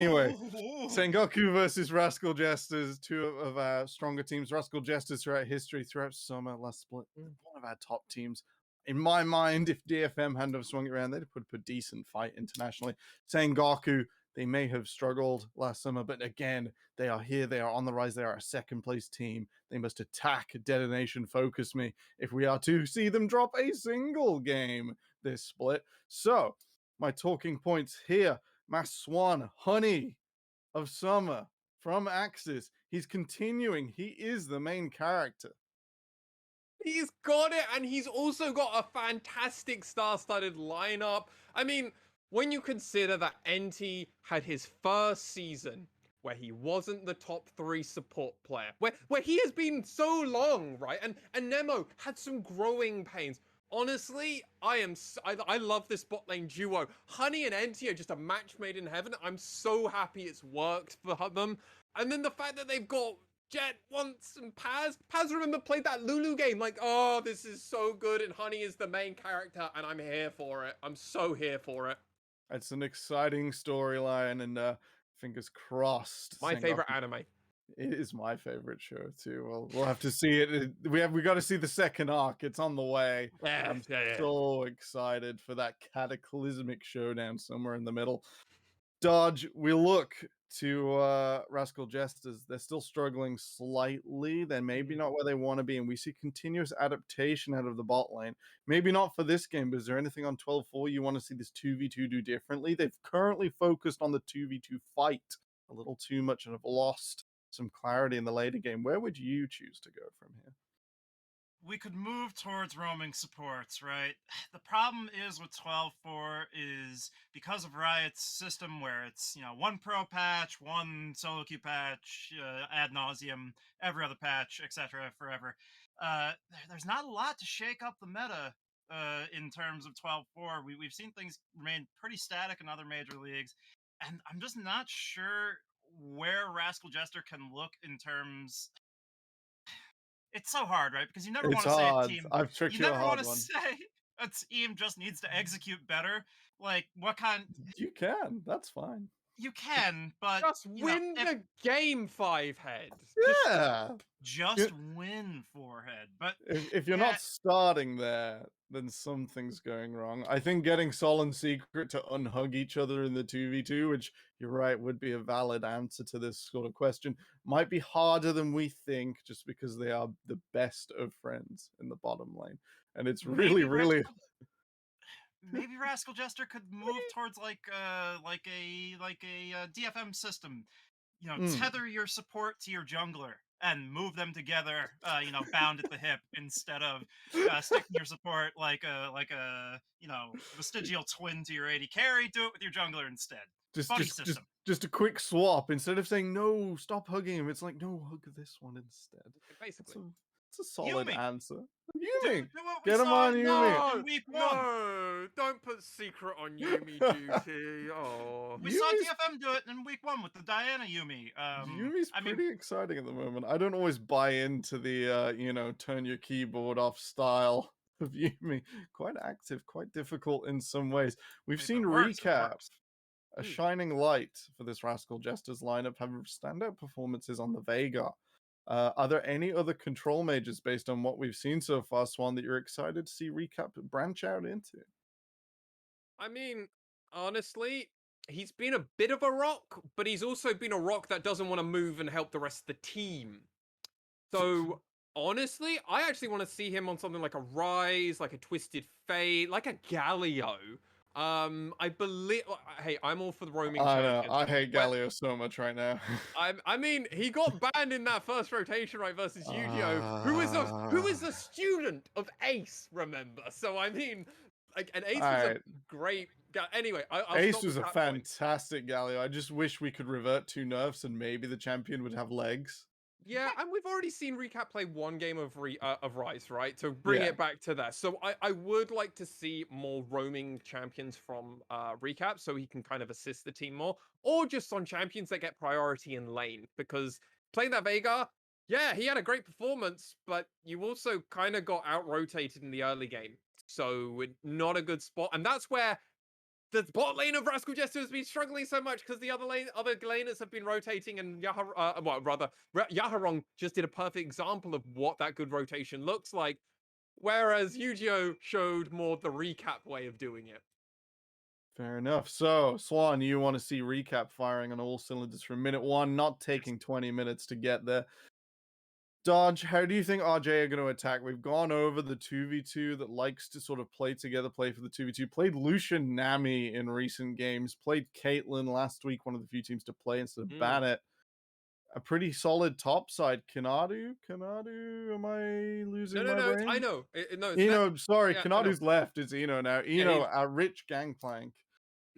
Anyway, Ooh. Sengoku versus Rascal Jesters, two of our stronger teams. Rascal Jesters throughout history, throughout summer, last split, Mm. one of our top teams. In my mind, if DFM hadn't have swung it around, they'd put up a decent fight internationally. Sengoku, they may have struggled last summer, but again, they are here. They are on the rise. They are a second place team. They must attack Detonation Focus Me if we are to see them drop a single game this split. So, my talking points here. My swan, Honey of Summer from Axis. He's continuing. He is the main character. He's got it, and he's also got a fantastic star-studded lineup. I mean, when you consider that NT had his first season where he wasn't the top 3 support player, where he has been so long, right? And Nemo had some growing pains. Honestly, I love this bot lane duo. Honey and NT are just a match made in heaven. I'm so happy it's worked for them. And then the fact that they've got Jet once and Paz. Paz, remember, played that Lulu game. Like, oh, this is so good. And Honey is the main character, and I'm here for it. I'm so here for it. It's an exciting storyline, and fingers crossed. My favorite Sengoku. anime. It is my favorite show too. Well, we'll have to see it. We got to see the second arc. It's on the way. Yeah, I'm yeah. so excited for that cataclysmic showdown somewhere in the middle. Dodge, we look to Rascal Jesters. They're still struggling slightly. They're maybe not where they want to be, and we see continuous adaptation out of the bot lane. Maybe not for this game, but is there anything on 12-4 you want to see this 2v2 do differently? They've currently focused on the 2v2 fight a little too much and have lost some clarity in the later game. Where would you choose to go from here? We could move towards roaming supports, right? The problem is with 12.4 is because of Riot's system where it's, one pro patch, one solo queue patch, ad nauseum, every other patch, etc., forever. There's not a lot to shake up the meta in terms of 12.4. We've seen things remain pretty static in other major leagues, and I'm just not sure where Rascal Jester can look in terms. It's so hard, right? Because you never It's want to say a hard. team. I've tricked You you a never want hard to one. say a team just needs to execute better. Like what kind? You can. That's fine. You can, but Just win if the game, 5 head. Yeah. just win forehead. But If you're yeah, not starting there, then something's going wrong. I think getting Sol and Secret to unhug each other in the 2v2, which you're right would be a valid answer to this sort of question, might be harder than we think just because they are the best of friends in the bottom lane. And it's really, maybe really. Rascal Jester could move towards like a DFM system. Mm. Tether your support to your jungler and move them together, bound at the hip instead of sticking your support like a vestigial twin to your AD carry. Do it with your jungler instead. Just, Buddy just, just, system. just a quick swap. Instead of saying no, stop hugging him, it's like no, hug this one instead. It's Basically. a solid Yumi. answer. Do, Yumi, do what we get him saw on in, Yumi. in week one. No, don't put Secret on Yumi duty. Oh. We saw Yumi's DFM do it in week one with the Diana Yumi. Yumi's I mean, pretty exciting at the moment. I don't always buy into the turn your keyboard off style of Yumi. Quite active, quite difficult in some ways. We've if seen it works, it Recap, works. a shining light for this Rascal Jesters lineup, have standout performances on the Vega. Are there any other control majors based on what we've seen so far, Swan, that you're excited to see Recap branch out into? I mean, honestly, he's been a bit of a rock, but he's also been a rock that doesn't want to move and help the rest of the team. So honestly, I actually want to see him on something like a Rise, like a Twisted Fate, like a Galio. I believe. Hey, I'm all for the roaming I know. champions. I hate Well, Galio so much right now. I mean, he got banned in that first rotation, right, versus Yu-Gi-Oh, who is a Ah. student of Ace, remember? So I mean, like, and All Ace was a right. great guy. Anyway, I'll Ace stop was with a that point. fantastic Galio. I just wish we could revert 2 nerfs and maybe the champion would have legs. Yeah, and we've already seen Recap play one game of Rise, right? To bring Yeah. it back to that. So I would like to see more roaming champions from Recap so he can kind of assist the team more. Or just on champions that get priority in lane. Because playing that Veigar, yeah, he had a great performance, but you also kind of got out-rotated in the early game. So not a good spot. And that's where the bot lane of Rascal Jester has been struggling so much because the other laners have been rotating, and Yaharong just did a perfect example of what that good rotation looks like. Whereas Yu-Gi-Oh showed more the recap way of doing it. Fair enough. So, Swan, you want to see recap firing on all cylinders from minute one, not taking 20 minutes to get there. Dodge, how do you think RJ are going to attack? We've gone over the 2v2 that likes to sort of play together, play for the 2v2. Played Lucian Nami in recent games. Played Caitlyn last week, one of the few teams to play instead of Bannett. A pretty solid top side. Kanadu? Am I losing my No, brain? I know. Sorry, yeah, Kanadu's left. It's Eno now. Eno, a rich gangplank.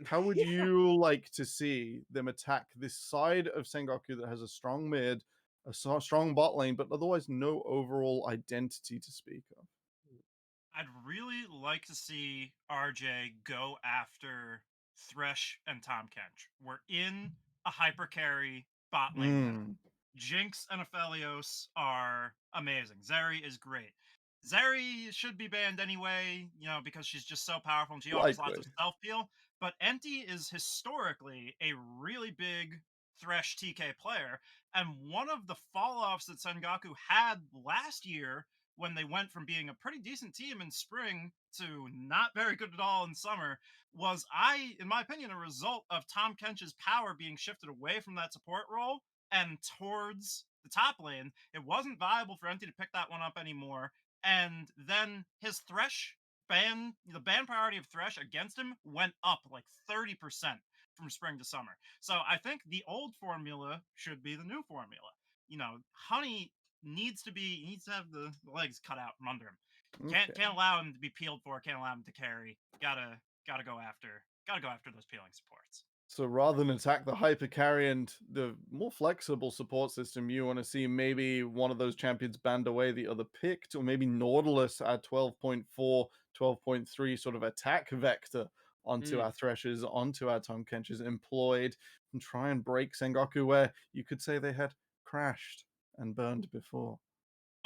How would you like to see them attack this side of Sengoku that has a strong mid, a strong bot lane, but otherwise no overall identity to speak of? I'd really like to see RJ go after Thresh and Tom Kench. We're in a hyper carry bot lane meta. Jinx and Aphelios are amazing. Zeri is great. Zeri should be banned anyway, because she's just so powerful and she offers lots of self peel. But Enti is historically a really big Thresh TK player. And one of the fall offs that Sengoku had last year when they went from being a pretty decent team in spring to not very good at all in summer was, in my opinion, a result of Tom Kench's power being shifted away from that support role and towards the top lane. It wasn't viable for Enti to pick that one up anymore. And then his Thresh the ban priority of Thresh against him went up like 30% from spring to summer. So I think the old formula should be the new formula. Honey needs to have the legs cut out from under him. Can't allow him to be peeled for, can't allow him to carry. Gotta go after those peeling supports. So rather than attack the hyper carry and the more flexible support system, you want to see maybe one of those champions banned away, the other picked, or maybe Nautilus at 12.4, 12.3 sort of attack vector onto our Threshers, onto our Tom Kenches employed, and try and break Sengoku where you could say they had crashed and burned before.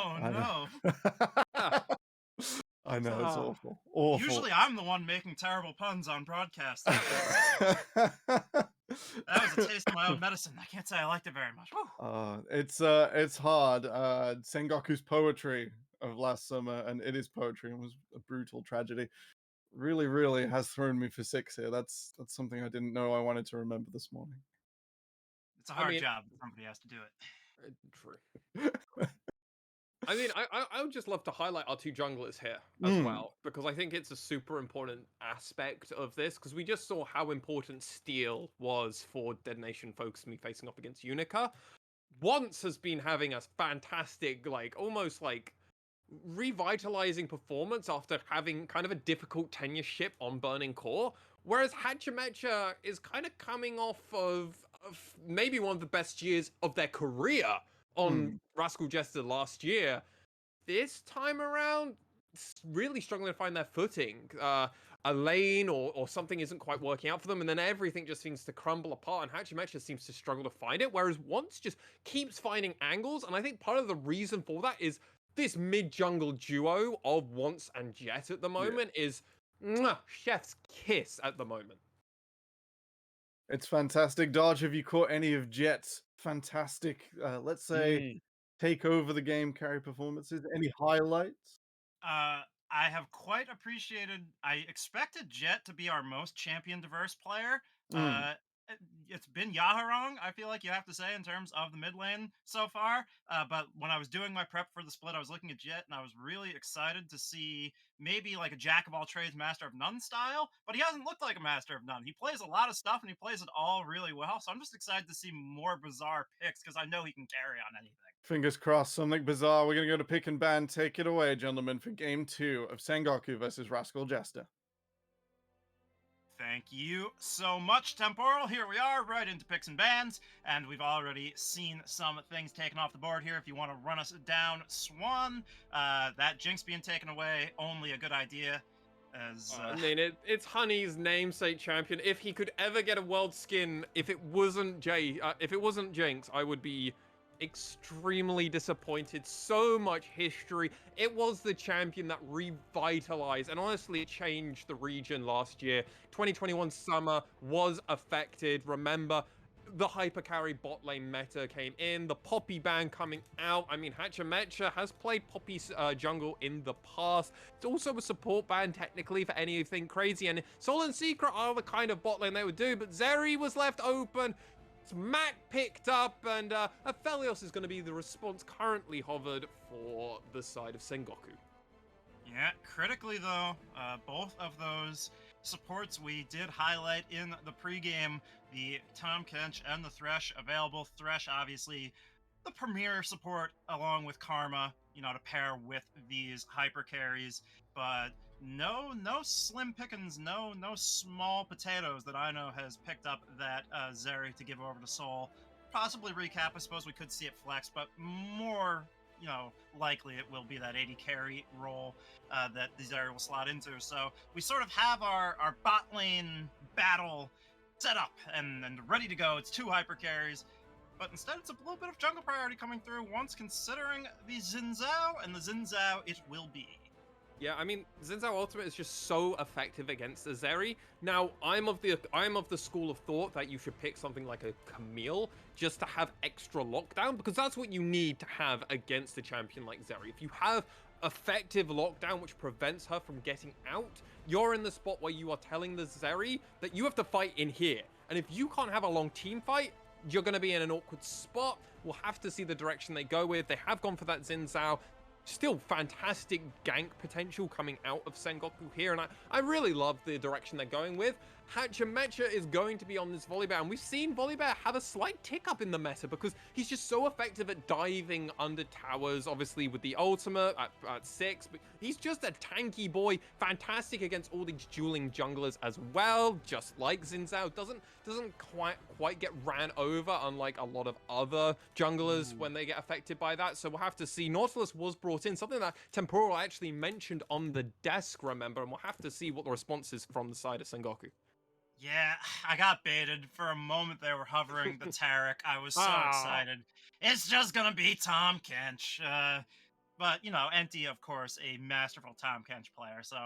Oh no. I know, it's awful. Usually I'm the one making terrible puns on broadcast. That was a taste of my own medicine. I can't say I liked it very much. It's hard. Sengoku's poetry of last summer, and it is poetry, and was a brutal tragedy. Really, really has thrown me for six here. That's something I didn't know I wanted to remember this morning. It's a hard job. Somebody has to do it. True. I mean, I would just love to highlight our two junglers here as well, because I think it's a super important aspect of this, because we just saw how important Steel was for Dead Nation Focus Me facing off against Unica. Once has been having a fantastic, almost revitalizing performance after having kind of a difficult tenureship on Burning Core, whereas Hachimecha is kind of coming off of maybe one of the best years of their career on Rascal Jester last year. This time around, really struggling to find their footing. A lane or something isn't quite working out for them, and then everything just seems to crumble apart, and Hachimecha seems to struggle to find it, whereas Once just keeps finding angles, and I think part of the reason for that is this mid-jungle duo of Once and Jet at the moment is chef's kiss at the moment. It's fantastic. Dodge, have you caught any of Jet's fantastic, let's say, take over the game carry performances? Any highlights? I have quite appreciated. I expected Jet to be our most champion diverse player. It's been Yaharong, I feel like you have to say, in terms of the mid lane so far. But when I was doing my prep for the split, I was looking at Jet, and I was really excited to see maybe like a jack of all trades, master of none style. But he hasn't looked like a master of none. He plays a lot of stuff, and he plays it all really well. So I'm just excited to see more bizarre picks, because I know he can carry on anything. Fingers crossed, something bizarre. We're going to go to pick and ban. Take it away, gentlemen, for game 2 of Sengoku versus Rascal Jester. Thank you so much, Temporal. Here we are, right into picks and bans, and we've already seen some things taken off the board here. If you want to run us down, Swan, that Jinx being taken away, only a good idea. I mean, it's Honey's namesake champion. If he could ever get a world skin, if it wasn't Jinx, I would be extremely disappointed. So much history. It was the champion that revitalized and honestly changed the region last year. 2021 summer was affected. Remember, the hypercarry bot lane meta came in, the Poppy ban coming out. I mean, Hachimecha has played Poppy's jungle in the past. It's also a support ban technically for anything crazy, and Soul and Secret are the kind of bot lane they would do, but Zeri was left open. Mac picked up, and Aphelios is going to be the response currently hovered for the side of Sengoku. Yeah, critically though, both of those supports we did highlight in the pregame, the Tom Kench and the Thresh available. Thresh, obviously, the premier support along with Karma, you know, to pair with these hyper carries, but no slim pickings, no small potatoes that I know has picked up that Zeri to give over to Soul. Possibly recap, I suppose we could see it flex, but more, you know, likely it will be that 80 carry role that the Zeri will slot into. So we sort of have our bot lane battle set up and ready to go. It's 2 hyper carries, but instead it's a little bit of jungle priority coming through once considering the Xin Zhao, and the Xin Zhao it will be. Yeah, I mean, Xin Zhao Ultimate is just so effective against the Zeri. Now, I'm of the school of thought that you should pick something like a Camille just to have extra lockdown, because that's what you need to have against a champion like Zeri. If you have effective lockdown which prevents her from getting out, you're in the spot where you are telling the Zeri that you have to fight in here. And if you can't have a long team fight, you're going to be in an awkward spot. We'll have to see the direction they go with. They have gone for that Xin Zhao. Still fantastic gank potential coming out of Sengoku here, and I really love the direction they're going with. Hachimecha is going to be on this Volibear, and we've seen Volibear have a slight tick up in the meta because he's just so effective at diving under towers, obviously with the ultimate at 6, but he's just a tanky boy, fantastic against all these dueling junglers as well, just like Xin Zhao. Doesn't quite get ran over, unlike a lot of other junglers when they get affected by that. So we'll have to see. Nautilus was brought in, something that Temporal actually mentioned on the desk, remember, and we'll have to see what the response is from the side of Sengoku. Yeah, I got baited. For a moment they were hovering the Taric. I was so excited. It's just gonna be Tom Kench. But, you know, Enti, of course, a masterful Tom Kench player, so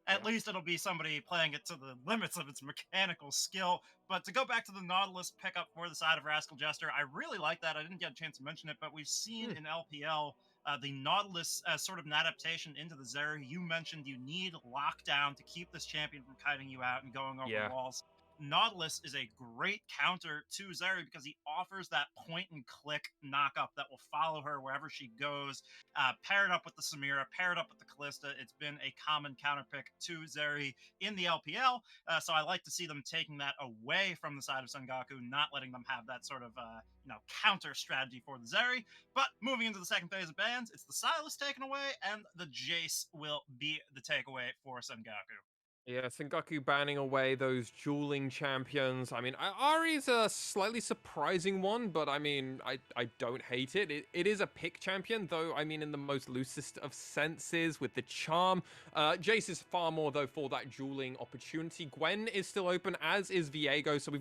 at least it'll be somebody playing it to the limits of its mechanical skill. But to go back to the Nautilus pickup for the side of Rascal Jester, I really like that. I didn't get a chance to mention it, but we've seen in LPL the Nautilus as sort of an adaptation into the Zeri. You mentioned you need lockdown to keep this champion from kiting you out and going over walls. Nautilus is a great counter to Zeri because he offers that point and click knockup that will follow her wherever she goes. Paired up with the Samira, paired up with the Callista, it's been a common counter pick to Zeri in the LPL. So I like to see them taking that away from the side of Sengoku, not letting them have that sort of counter strategy for the Zeri. But moving into the second phase of bans, it's the Sylas taken away, and the Jace will be the takeaway for Sengoku. Yeah, Sengoku banning away those dueling champions. I mean, Ari's a slightly surprising one, but I mean, I don't hate it. It is a pick champion, though, I mean, in the most loosest of senses with the charm. Jace is far more, though, for that dueling opportunity. Gwen is still open, as is Viego, so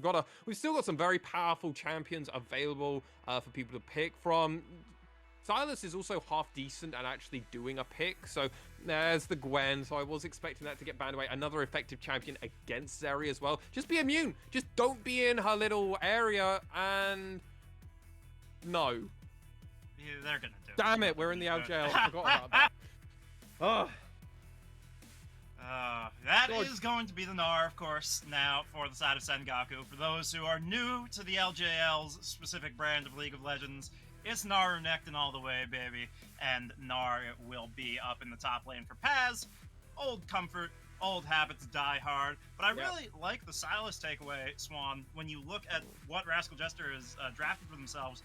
we've still got some very powerful champions available for people to pick from. Sylas is also half decent at actually doing a pick, so there's the Gwen, so I was expecting that to get banned away. Another effective champion against Zeri as well. Just be immune. Just don't be in her little area, and no. Yeah, they're gonna do it. Damn it, we're in the LJL. I forgot about that. Oh. That is going to be the Gnar, of course, now for the side of Sengoku. For those who are new to the LJL's specific brand of League of Legends, it's Gnar Renekton all the way, baby. And Gnar will be up in the top lane for Paz. Old comfort, old habits die hard. But I really like the Sylas takeaway, Swan. When you look at what Rascal Jester has drafted for themselves,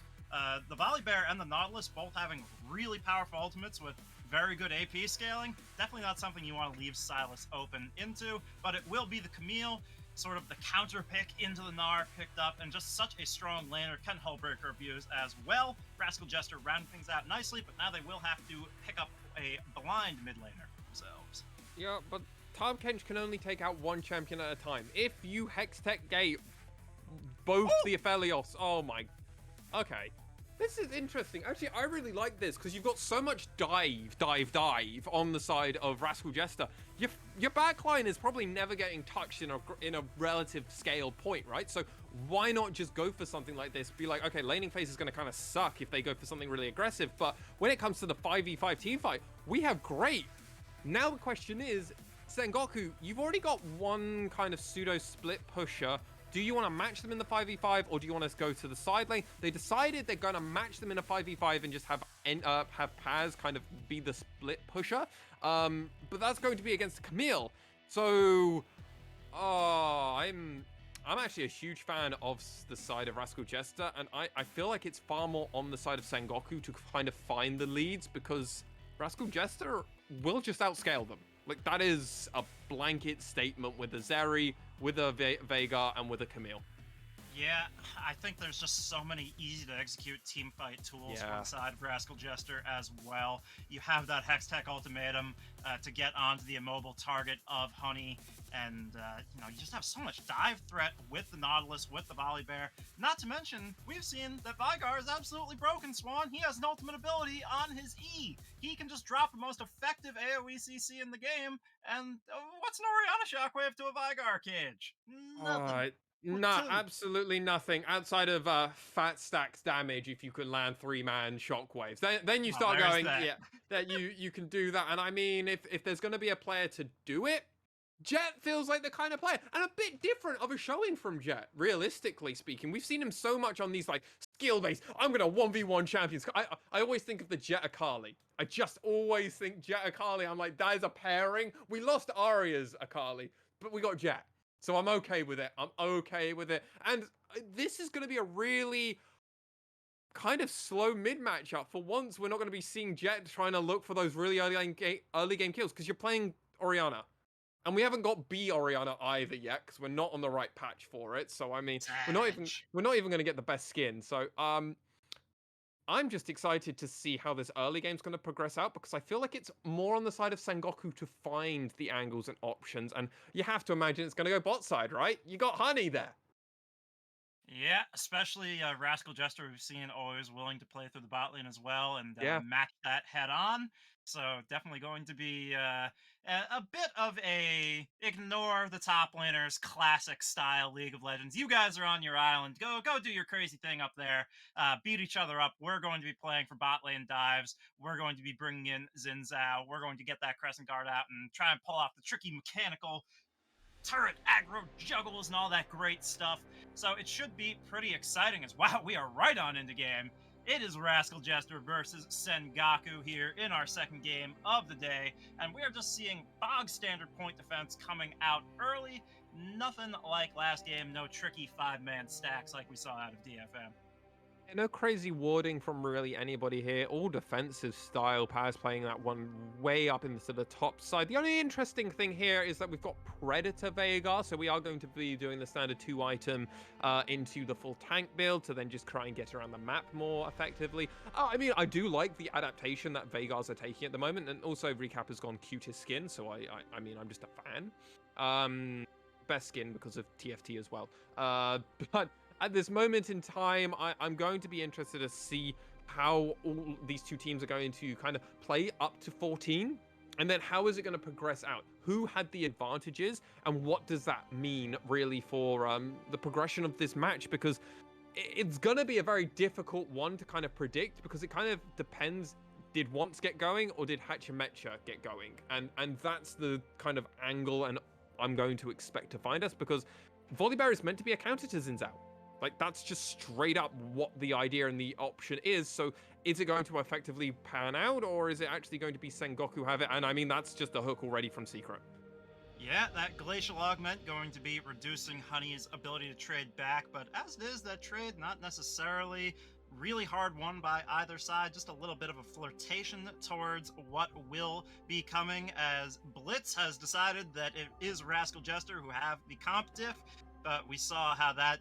the Volibear and the Nautilus both having really powerful ultimates with very good AP scaling. Definitely not something you want to leave Sylas open into, but it will be the Camille, sort of the counter pick into the Gnar picked up, and just such a strong laner. Ken Hullbreaker views as well. Rascal Jester rounding things out nicely, but now they will have to pick up a blind mid laner themselves. Yeah, but Tom Kench can only take out one champion at a time. If you Hextech Gate both the Aphelios, oh my... Okay. This is interesting. Actually, I really like this because you've got so much dive on the side of Rascal Jester. Your backline is probably never getting touched in a relative scale point, right? So why not just go for something like this? Be like, okay, laning phase is going to kind of suck if they go for something really aggressive, but when it comes to the 5v5 team fight, we have great. Now the question is, Sengoku, you've already got one kind of pseudo split pusher. Do you want to match them in the 5v5 or do you want to go to the side lane? They decided they're going to match them in a 5v5 and just have Paz kind of be the split pusher. But that's going to be against Camille. So, I'm actually a huge fan of the side of Rascal Jester, and I feel like it's far more on the side of Sengoku to kind of find the leads because Rascal Jester will just outscale them. Like, that is a blanket statement with a Zeri, with a Veigar, and with a Camille. Yeah, I think there's just so many easy to execute team fight tools on the side of Rascal Jester as well. You have that Hextech ultimatum to get onto the immobile target of Honey, and you just have so much dive threat with the Nautilus, with the Volibear. Not to mention, we've seen that Veigar is absolutely broken, Swan. He has an ultimate ability on his E. He can just drop the most effective AoE CC in the game, and what's an Orianna Shockwave to a Veigar cage? Nothing. No, absolutely nothing outside of fat stacks damage if you can land 3-man shockwaves. Then you start going, that you can do that. And I mean, if there's going to be a player to do it, Jet feels like the kind of player, and a bit different of a showing from Jet, realistically speaking. We've seen him so much on these like skill-based, I'm going to 1v1 champions. I always think of the Jet Akali. I just always think Jet Akali. I'm like, that is a pairing. We lost Arya's Akali, but we got Jet. So I'm okay with it. And this is going to be a really kind of slow mid matchup. For once, we're not going to be seeing Jet trying to look for those really early game kills because you're playing Orianna. And we haven't got B Orianna either yet because we're not on the right patch for it. So I mean, we're not even going to get the best skin. So I'm just excited to see how this early game's going to progress out because I feel like it's more on the side of Sengoku to find the angles and options. And you have to imagine it's going to go bot side, right? You got Honey there. Yeah, especially Rascal Jester, we've seen always willing to play through the bot lane as well and match that head on. So definitely going to be a bit of a ignore the top laners classic style League of Legends. You guys are on your island. Go do your crazy thing up there. Beat each other up. We're going to be playing for bot lane dives. We're going to be bringing in Xin Zhao. We're going to get that Crescent Guard out and try and pull off the tricky mechanical turret aggro juggles and all that great stuff. So it should be pretty exciting as wow, we are right on into game. It is Rascal Jester versus Sengoku here in our second game of the day, and we are just seeing bog standard point defense coming out early. Nothing like last game, no tricky 5-man stacks like we saw out of DFM. No crazy warding from really anybody here. All defensive style. Paz playing that one way up into the top side. The only interesting thing here is that we've got Predator Veigar, so we are going to be doing the standard 2-item into the full tank build to then just try and get around the map more effectively. I mean, I do like the adaptation that Veigars are taking at the moment, and also Recap has gone cutest skin, so I mean, I'm just a fan. Best skin because of TFT as well. But at this moment in time, I'm going to be interested to see how all these two teams are going to kind of play up to 14. And then how is it going to progress out? Who had the advantages? And what does that mean really for the progression of this match? Because it's going to be a very difficult one to kind of predict because it kind of depends. Did Once get going or did Hachimecha get going? And that's the kind of angle and I'm going to expect to find us because Volibear is meant to be a counter to Xin Zhao. Like, that's just straight up what the idea and the option is. So is it going to effectively pan out, or is it actually going to be Sengoku have it? And I mean, that's just a hook already from Secret. Yeah, that Glacial Augment going to be reducing Honey's ability to trade back, but as it is, that trade not necessarily really hard won by either side, just a little bit of a flirtation towards what will be coming as Blitz has decided that it is Rascal Jester who have the comp diff. But we saw how that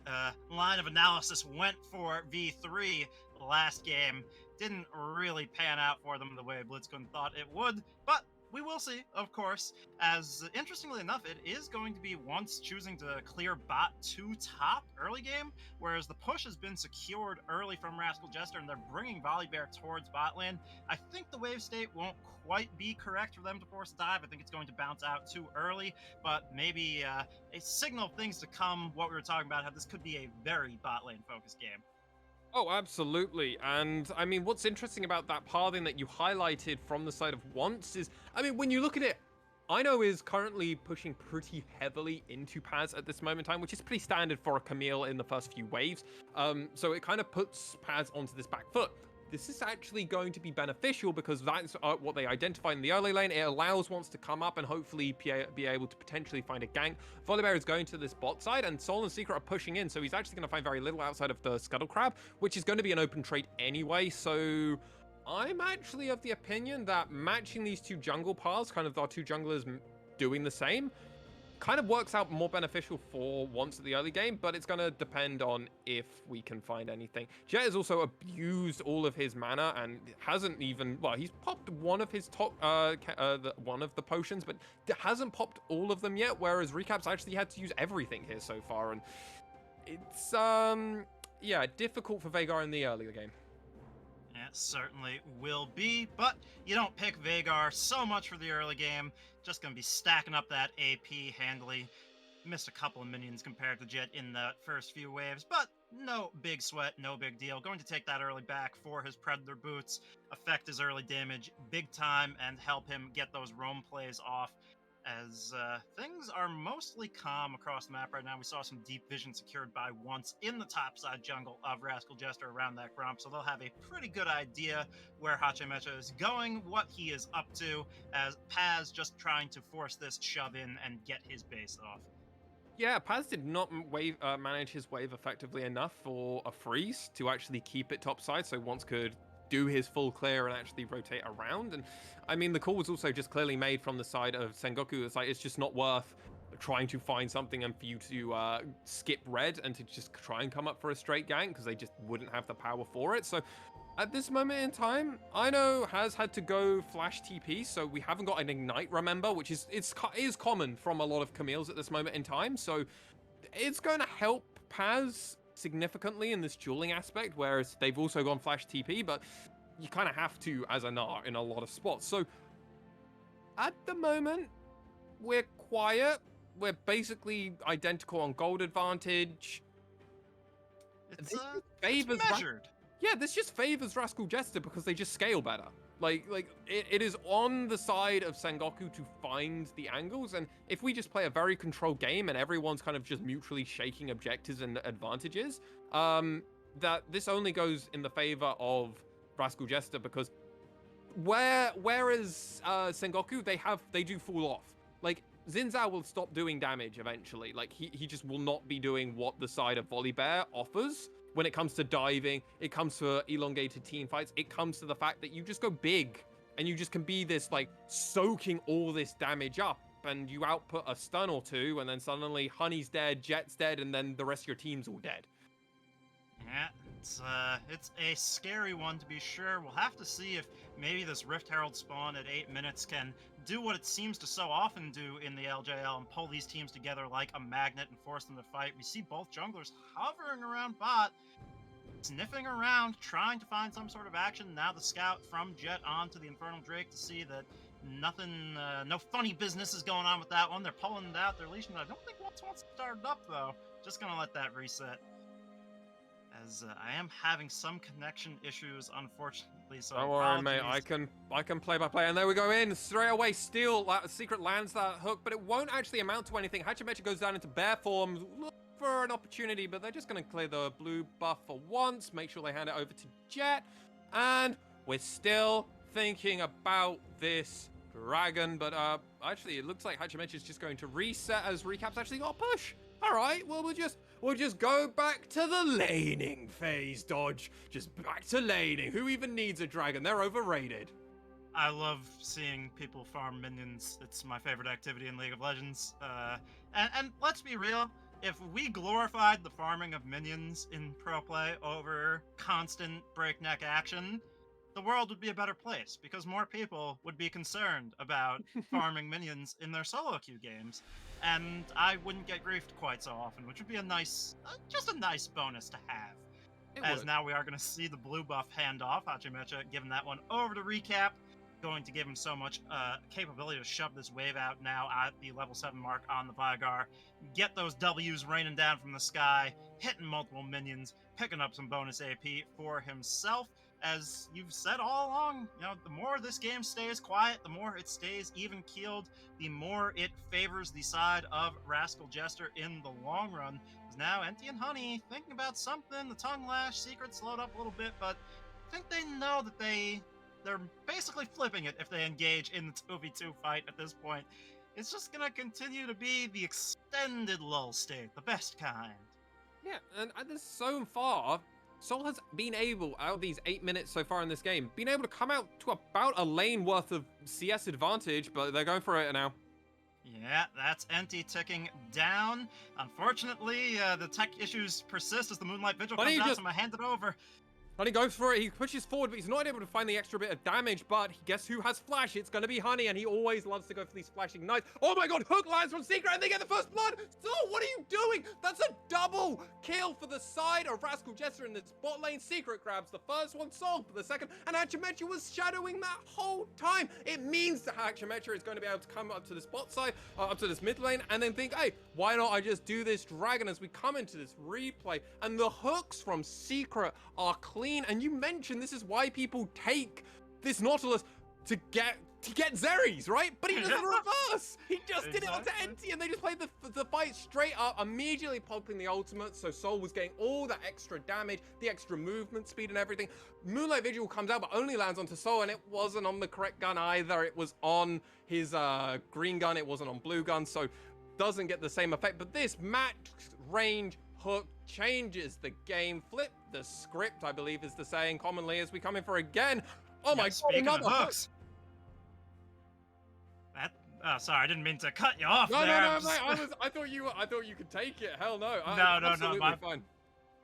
line of analysis went for V3 last game. Didn't really pan out for them the way BlitzCon thought it would, but we will see, of course, as interestingly enough, it is going to be once choosing to clear bot to top early game, whereas the push has been secured early from Rascal Jester, and they're bringing Volibear towards bot lane. I think the wave state won't quite be correct for them to force a dive. I think it's going to bounce out too early, but maybe a signal of things to come, what we were talking about, how this could be a very bot lane focused game. Oh, absolutely. And I mean, what's interesting about that pathing that you highlighted from the side of Once is, I mean, when you look at it, Ino is currently pushing pretty heavily into Paz at this moment in time, which is pretty standard for a Camille in the first few waves. So it kind of puts Paz onto this back foot. This is actually going to be beneficial because that's what they identified in the early lane. It allows Once to come up and hopefully be able to potentially find a gank. Volibear is going to this bot side, and Soul and Secret are pushing in, so he's actually going to find very little outside of the Scuttle Crab, which is going to be an open trade anyway. So I'm actually of the opinion that matching these two jungle paths, kind of our two junglers doing the same, kind of works out more beneficial for Once at the early game, but it's going to depend on if we can find anything. Jet has also abused all of his mana and hasn't even, well, he's popped one of his top, one of the potions, but hasn't popped all of them yet, whereas Recap's actually had to use everything here so far, and it's, yeah, difficult for Veigar in the earlier game. It certainly will be, but you don't pick Veigar so much for the early game. Just going to be stacking up that AP handily. Missed a couple of minions compared to Jet in the first few waves, but no big sweat, no big deal. Going to take that early back for his Predator boots, affect his early damage big time, and help him get those roam plays off. As things are mostly calm across the map right now. We saw some deep vision secured by Once in the topside jungle of Rascal Jester around that grump, so they'll have a pretty good idea where Hachimecha is going, what he is up to, as Paz just trying to force this shove in and get his base off. Yeah, Paz did not manage his wave effectively enough for a freeze to actually keep it topside, so Once could do his full clear and actually rotate around. And I mean, the call was also just clearly made from the side of Sengoku. It's like, it's just not worth trying to find something and for you to skip red and to just try and come up for a straight gank, because they just wouldn't have the power for it. So at this moment in time, Ino has had to go flash TP, so we haven't got an ignite, remember, which is common from a lot of Camille's at this moment in time. So it's going to help Paz significantly in this dueling aspect, whereas they've also gone flash TP, but you kind of have to as a Gnar in a lot of spots. So at the moment, we're quiet. We're basically identical on gold advantage. It's measured. Yeah, this just favors Rascal Jester because they just scale better. Like it is on the side of Sengoku to find the angles, and if we just play a very controlled game and everyone's kind of just mutually shaking objectives and advantages, that this only goes in the favor of Rascal Jester, because whereas Sengoku, they do fall off. Like Xin Zhao will stop doing damage eventually. Like he just will not be doing what the side of Volibear offers. When it comes to diving, it comes to elongated team fights, it comes to the fact that you just go big and you just can be this, like, soaking all this damage up, and you output a stun or two, and then suddenly Honey's dead, Jet's dead, and then the rest of your team's all dead. Yeah, it's a scary one to be sure. We'll have to see if maybe this Rift Herald spawn at 8 minutes can do what it seems to so often do in the LJL and pull these teams together like a magnet and force them to fight. We see both junglers hovering around bot, sniffing around, trying to find some sort of action. Now the scout from Jet onto the Infernal Drake to see that nothing, no funny business is going on with that one. They're pulling out their leash, and I don't think Once wants to start it up, though. Just gonna let that reset. As I am having some connection issues, unfortunately. So don't worry, mate. I can play by play, and there we go in straight away. Steal Secret lands that hook, but it won't actually amount to anything. Hachimecha goes down into bear form, look for an opportunity, but they're just going to clear the blue buff for once. Make sure they hand it over to Jet, and we're still thinking about this dragon. But actually, it looks like Hachimecha is just going to reset as Recap's actually got a push. All right, well, we'll just go back to the laning phase, Dodge. Just back to laning. Who even needs a dragon? They're overrated. I love seeing people farm minions. It's my favorite activity in League of Legends. And let's be real, if we glorified the farming of minions in pro play over constant breakneck action, the world would be a better place because more people would be concerned about farming minions in their solo queue games, and I wouldn't get griefed quite so often, which would be a nice, just a nice bonus to have. It As would. now we are going to see the blue buff hand off. Hachimecha giving that one over to Recap, going to give him so much capability to shove this wave out now at the level 7 mark on the Vigar, get those W's raining down from the sky, hitting multiple minions, picking up some bonus AP for himself. As you've said all along, you know, the more this game stays quiet, the more it stays even-keeled, the more it favors the side of Rascal Jester in the long run. Because now Enti and Honey thinking about something, the tongue lash secret slowed up a little bit, but I think they know that they're basically flipping it if they engage in the 2v2 fight at this point. It's just gonna continue to be the extended lull state, the best kind. Yeah, and this so far, Sol has been able, out of these 8 minutes so far in this game, been able to come out to about a lane worth of CS advantage, but they're going for it now. Yeah, that's Enti ticking down. Unfortunately, the tech issues persist as the Moonlight Vigil comes out, so I'm gonna hand it over. Honey goes for it, he pushes forward, but he's not able to find the extra bit of damage, but guess who has flash? It's gonna be Honey, and he always loves to go for these flashing knights. Oh my god, hook lands from Secret, and they get the first blood! So, what are you doing? That's a double kill for the side of Rascal Jester in the bot lane. Secret grabs the first one, solved for the second, and Hachimecha was shadowing that whole time. It means that Hachimecha is going to be able to come up to this bot side, up to this mid lane, and then think, hey, why not I just do this dragon as we come into this replay, and the hooks from Secret are clean. And you mentioned this is why people take this Nautilus to get Xerries, right? But he does the reverse. He just did it onto Enti, and they just played the fight straight up, immediately popping the ultimate. So Sol was getting all that extra damage, the extra movement speed and everything. Moonlight Vigil comes out, but only lands onto Sol, and it wasn't on the correct gun either. It was on his green gun. It wasn't on blue gun, so doesn't get the same effect. But this max range hook changes the game. Flip the script, I believe is the saying commonly, as we come in for again. Oh my god, speaking another of hooks. Sorry, I didn't mean to cut you off there. No, mate, I thought you could take it. Hell no. No, fine.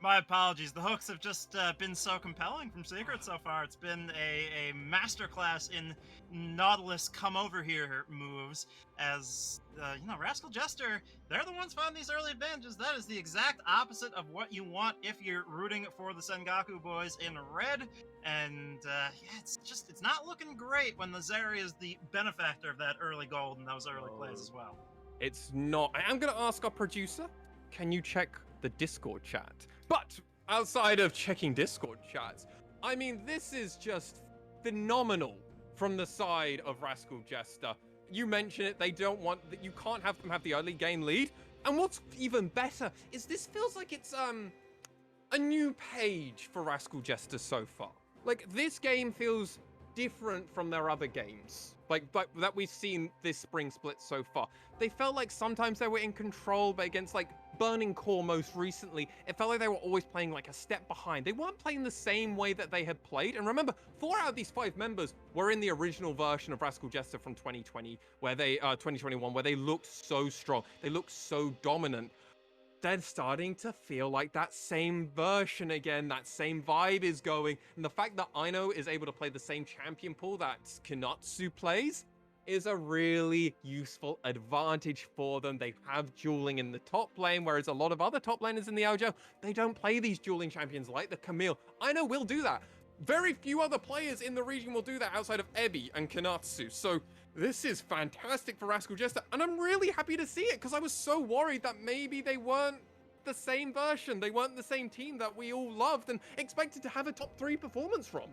My apologies. The hooks have just been so compelling from Secret so far. It's been a masterclass in Nautilus come over here moves. As you know, Rascal Jester, they're the ones finding these early advantages. That is the exact opposite of what you want if you're rooting for the Sengoku boys in red. And yeah, it's not looking great when the Zeri is the benefactor of that early gold in those early plays as well. It's not. I am going to ask our producer, can you check the Discord chat? But outside of checking Discord chats, I mean, this is just phenomenal from the side of Rascal Jester. You mentioned it, they don't want that. You can't have them have the early game lead. And what's even better is this feels like it's a new page for Rascal Jester so far. Like, this game feels different from their other games, like that we've seen this spring split so far. They felt like sometimes they were in control, but against like Burning Core most recently, it felt like they were always playing like a step behind. They weren't playing the same way that they had played. And remember, 4 out of these 5 members were in the original version of Rascal Jester from 2020, where they 2021, where they looked so strong, they looked so dominant. They're starting to feel like that same version again, that same vibe is going. And the fact that Aino is able to play the same champion pool that Kinatsu plays is a really useful advantage for them. They have dueling in the top lane, whereas a lot of other top laners in the LJL, they don't play these dueling champions like the Camille. Aino will do that. Very few other players in the region will do that outside of Ebi and Kinatsu. So this is fantastic for Rascal Jester, and I'm really happy to see it, because I was so worried that maybe they weren't the same version. They weren't the same team that we all loved and expected to have a top 3 performance from.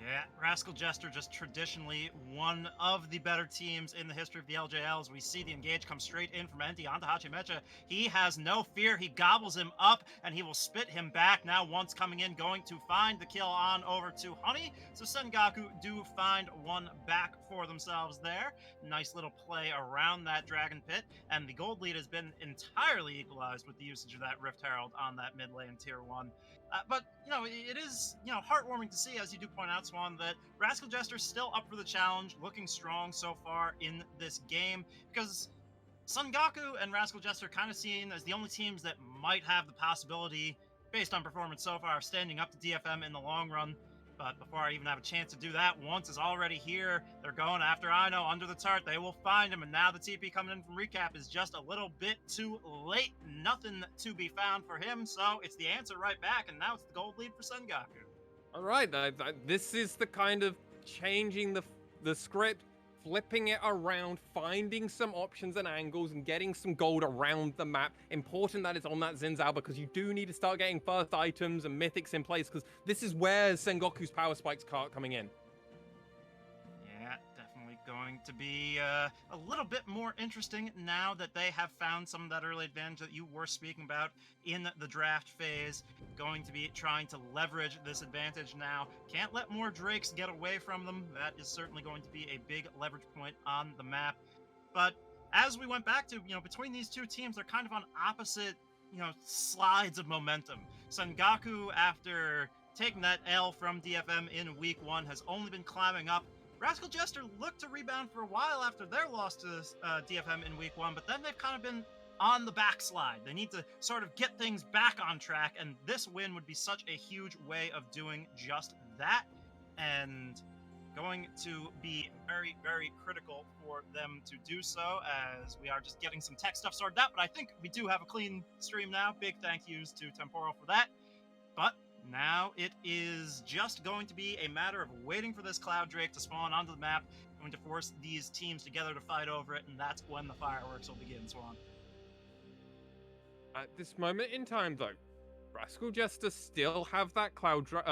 Yeah, Rascal Jester just traditionally one of the better teams in the history of the LJL. As we see the engage come straight in from Enti onto Hachimecha. He has no fear. He gobbles him up, and he will spit him back. Now, once coming in, going to find the kill on over to Honey. So Sengoku do find one back for themselves there. Nice little play around that Dragon Pit, and the gold lead has been entirely equalized with the usage of that Rift Herald on that mid lane tier 1. But, you know, it is, you know, heartwarming to see, as you do point out, Swan, that Rascal Jester's still up for the challenge, looking strong so far in this game, because Sengoku and Rascal Jester are kind of seen as the only teams that might have the possibility, based on performance so far, of standing up to DFM in the long run. But before I even have a chance to do that, once is already here. They're going after Ino under the turret. They will find him, and now the TP coming in from Recap is just a little bit too late. Nothing to be found for him, so it's the answer right back, and now it's the gold lead for Sengoku. All right, this is the kind of changing the script, flipping it around, finding some options and angles, and getting some gold around the map. Important that it's on that Zinzao, because you do need to start getting first items and mythics in place, because this is where Sengoku's power spikes start coming in. Yeah, definitely going to be a little bit more interesting now that they have found some of that early advantage that you were speaking about in the draft phase. Going to be trying to leverage this advantage now. Can't let more Drakes get away from them. That is certainly going to be a big leverage point on the map. But as we went back to, between these two teams, they're kind of on opposite, slides of momentum. Sengoku, after taking that L from DFM in week 1, has only been climbing up. Rascal Jester looked to rebound for a while after their loss to DFM in week 1, but then they've kind of been on the backslide. They need to sort of get things back on track, and this win would be such a huge way of doing just that, and going to be very, very critical for them to do so, as we are just getting some tech stuff sorted out, but I think we do have a clean stream now. Big thank yous to Temporal for that. But now it is just going to be a matter of waiting for this Cloud Drake to spawn onto the map, going to force these teams together to fight over it, and that's when the fireworks will begin, Swan. At this moment in time, though, Rascal Jester still have that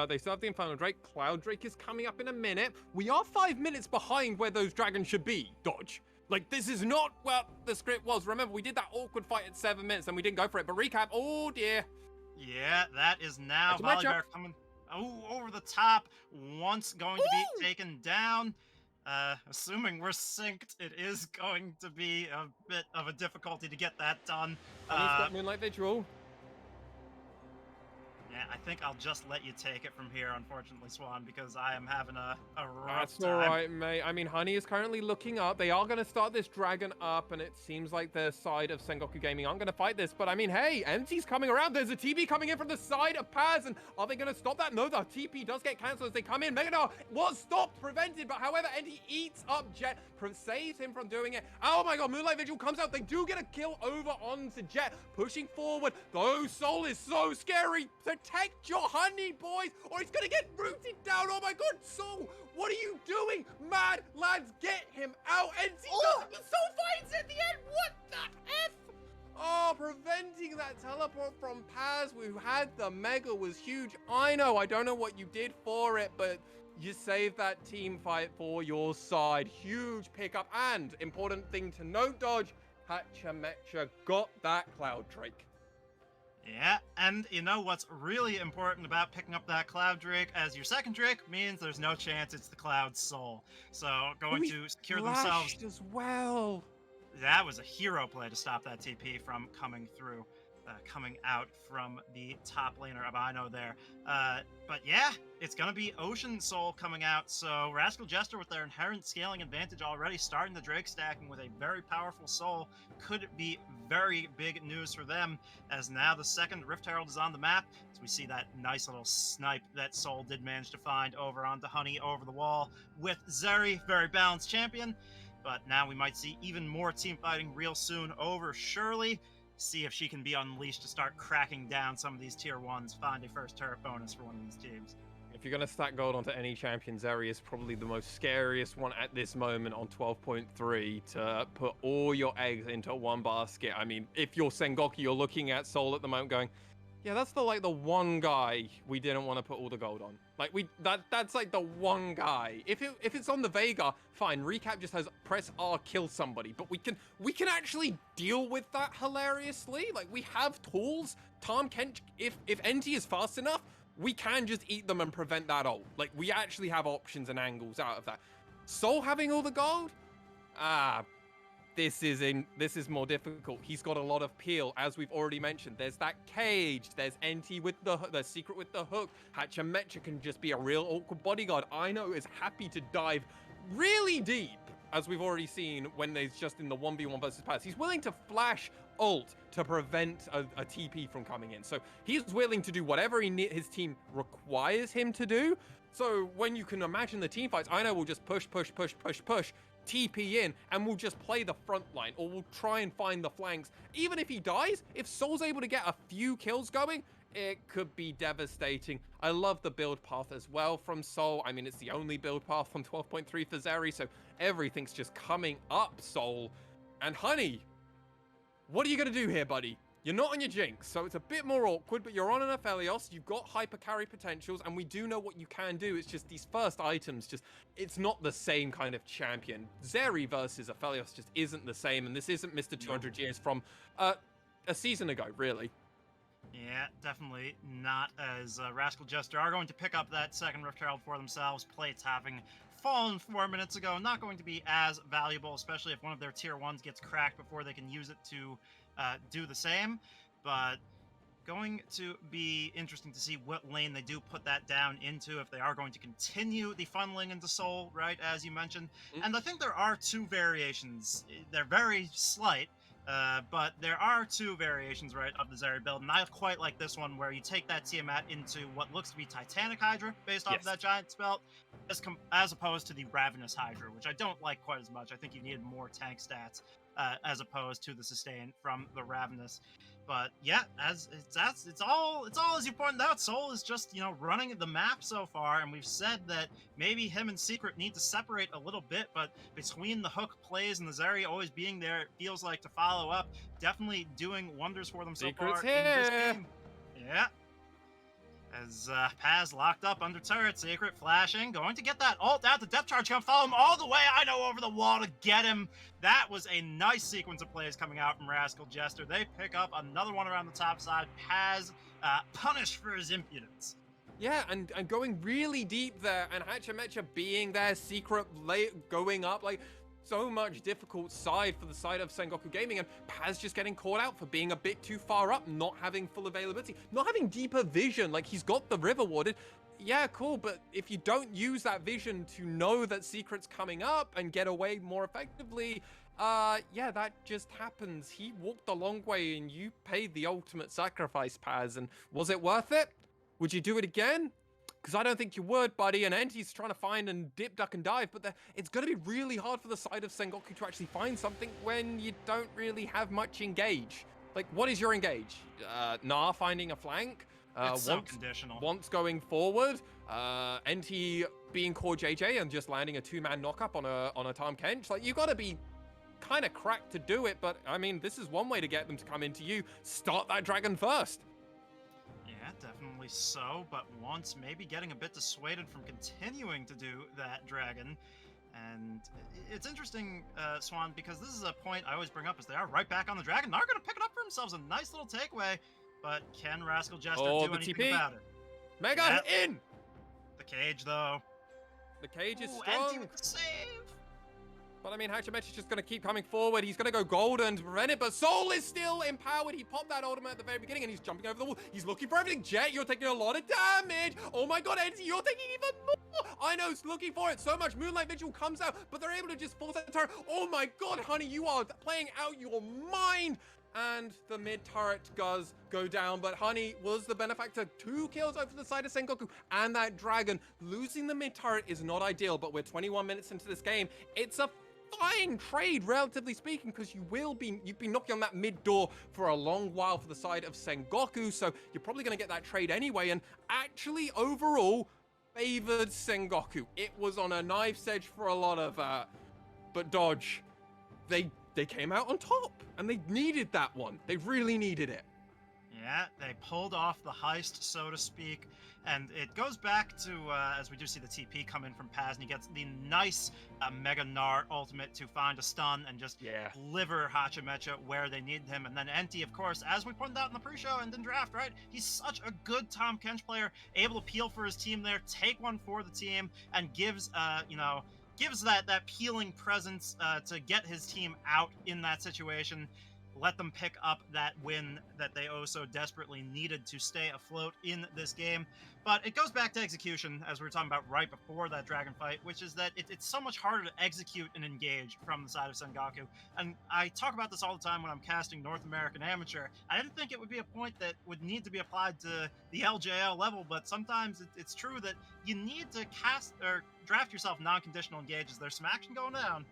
they still have the Infernal Drake. Cloud Drake is coming up in a minute. We are 5 minutes behind where those dragons should be, Dodge. Like, this is not what the script was. Remember, we did that awkward fight at 7 minutes and we didn't go for it. But recap, oh dear. Yeah, that is now Volibear coming over the top. Once going to be taken down. Assuming we're synced, it is going to be a bit of a difficulty to get that done. And he's got Moonlight Vigil. Yeah, I think I'll just let you take it from here, unfortunately, Swan, because I am having a rough That's time. all right, mate. I mean, Honey is currently looking up. They are going to start this dragon up, and it seems like the side of Sengoku Gaming aren't going to fight this. But I mean, hey, Empty's coming around. There's a TP coming in from the side of Paz, and are they going to stop that? No, the TP does get cancelled as they come in. Megadar was stopped, prevented, but however, Empty eats up Jet, saves him from doing it. Oh my god, Moonlight Vigil comes out. They do get a kill over onto Jet, pushing forward. Though Soul is so scary. Protect your Honey, boys, or he's gonna get rooted down. Oh my god, Soul, what are you doing? Mad lads, get him out. And Soul fights at the end. What the F? Oh, preventing that teleport from Paz, who had the mega, was huge. I don't know what you did for it, but you saved that team fight for your side. Huge pickup, and important thing to note, Dodge, Hachamecha got that Cloud Drake. Yeah, and you know what's really important about picking up that Cloud Drake as your second Drake means there's no chance it's the Cloud Soul. So going to secure themselves as well. That was a hero play to stop that TP from coming through. Coming out from the top laner of Ino there. But yeah, it's going to be Ocean Soul coming out. So Rascal Jester, with their inherent scaling advantage already, starting the Drake stacking with a very powerful Soul, could be very big news for them, as now the second Rift Herald is on the map. So we see that nice little snipe that Soul did manage to find over onto Honey over the wall with Zeri, very balanced champion. But now we might see even more team fighting real soon over Shirley. See if she can be unleashed to start cracking down some of these tier 1s, find a first turret bonus for one of these teams. If you're going to stack gold onto any champion, Zeri is probably the most scariest one at this moment on 12.3 to put all your eggs into one basket. I mean, if you're Sengoku, you're looking at Soul at the moment going, yeah, that's the one guy we didn't want to put all the gold on. Like that's like the one guy. If it's on the Vega, fine. Recap just has press R, kill somebody. But we can actually deal with that hilariously. Like, we have tools. Tom Kent, if NT is fast enough, we can just eat them and prevent that ult. Like, we actually have options and angles out of that. Soul having all the gold? This is more difficult. He's got a lot of peel, as we've already mentioned. There's that cage. There's NT with the secret with the hook. Hachamecha can just be a real awkward bodyguard. Ino is happy to dive really deep, as we've already seen when there's just in the 1v1 versus pass. He's willing to flash ult to prevent a TP from coming in. So he's willing to do whatever his team requires him to do. So when you can imagine the team fights, I know we'll just push, TP in, and we'll just play the front line, or we'll try and find the flanks. Even if he dies, if Soul's able to get a few kills going, it could be devastating. I love the build path as well from Soul. I mean, it's the only build path from 12.3 for Zeri, so everything's just coming up, Soul. And Honey, what are you going to do here, buddy? You're not on your Jinx, so it's a bit more awkward, but you're on an Aphelios, you've got hyper carry potentials, and we do know what you can do. It's just these first items, it's not the same kind of champion. Zeri versus Aphelios just isn't the same, and this isn't Mr. 200 years from a season ago, really. Yeah, definitely not, as Rascal Jester are going to pick up that second Rift Herald for themselves. Plates having fallen 4 minutes ago, not going to be as valuable, especially if one of their tier 1s gets cracked before they can use it to do the same, but going to be interesting to see what lane they do put that down into, if they are going to continue the funneling into Soul, right, as you mentioned. And I think there are two variations. They're very slight, but there are two variations, right, of the Zeri build, and I quite like this one, where you take that Tiamat into what looks to be Titanic Hydra, based off of that giant spell, as opposed to the Ravenous Hydra, which I don't like quite as much. I think you needed more tank stats as opposed to the sustain from the Ravenous. But yeah, it's all as you pointed out. Soul is just, you know, running the map so far, and we've said that maybe him and Secret need to separate a little bit, but between the hook plays and the Zeri always being there, it feels like to follow up, definitely doing wonders for them so Secret's far in this game. Yeah. As Paz locked up under turret, Secret flashing, going to get that ult out. The depth charge come follow him all the way, I know, over the wall to get him. That was a nice sequence of plays coming out from Rascal Jester. They pick up another one around the top side. Paz punished for his impudence. Yeah, and going really deep there, and Hachimecha being there, Secret going up, like, so much difficult side for the side of Sengoku Gaming, and Paz just getting caught out for being a bit too far up, not having full availability, not having deeper vision. Like, he's got the river warded. Yeah, cool, but if you don't use that vision to know that Secret's coming up and get away more effectively, yeah, that just happens. He walked a long way, and you paid the ultimate sacrifice, Paz, and was it worth it? Would you do it again? Because I don't think you would, buddy. And Enty's trying to find and dip, duck, and dive, but it's going to be really hard for the side of Sengoku to actually find something when you don't really have much engage. Like, what is your engage? Nah finding a flank? It's so conditional. Once going forward, Enty being core JJ and just landing a two-man knock-up on a Tom Kench. Like, you got to be kind of cracked to do it, but I mean, this is one way to get them to come into you. Start that dragon first. Yeah, definitely so, but once maybe getting a bit dissuaded from continuing to do that dragon. And it's interesting, Swan, because this is a point I always bring up, is they are right back on the dragon. They're going to pick it up for themselves, a nice little takeaway, but can Rascal Jester do anything TP. about it? Mega in! The cage, though. The cage is Ooh, strong. Enty with the save! But I mean, Hachimechi's just going to keep coming forward. He's going to go golden to prevent it, but Soul is still empowered. He popped that ultimate at the very beginning, and he's jumping over the wall. He's looking for everything. Jet, you're taking a lot of damage. Oh my god, Enty, you're taking even more. I know, it's looking for it so much. Moonlight Vigil comes out, but they're able to just force that turret. Oh my god, Honey, you are playing out your mind. And the mid turret does go down, but Honey was the benefactor. 2 kills over the side of Sengoku, and that dragon. Losing the mid turret is not ideal, but we're 21 minutes into this game. It's a fine trade, relatively speaking, because you've been knocking on that mid door for a long while for the side of Sengoku, so you're probably going to get that trade anyway, and actually overall favored Sengoku. It was on a knife's edge for a lot of but Dodge, they came out on top, and they needed that one. They really needed it. Yeah, they pulled off the heist, so to speak, and it goes back to, as we do see the TP come in from Paz, and he gets the nice Mega Gnar ultimate to find a stun and just liver Hachimecha where they need him. And then Enty, of course, as we pointed out in the pre-show and in draft, right? He's such a good Tom Kench player, able to peel for his team there, take one for the team, and gives, gives that peeling presence to get his team out in that situation. let them pick up that win that they oh so desperately needed to stay afloat in this game. But it goes back to execution, as we were talking about right before that dragon fight, which is that it's so much harder to execute and engage from the side of Sengoku. And I talk about this all the time when I'm casting North American Amateur. I didn't think it would be a point that would need to be applied to the LJL level, but sometimes it's true that you need to cast or draft yourself non-conditional engages. There's some action going down.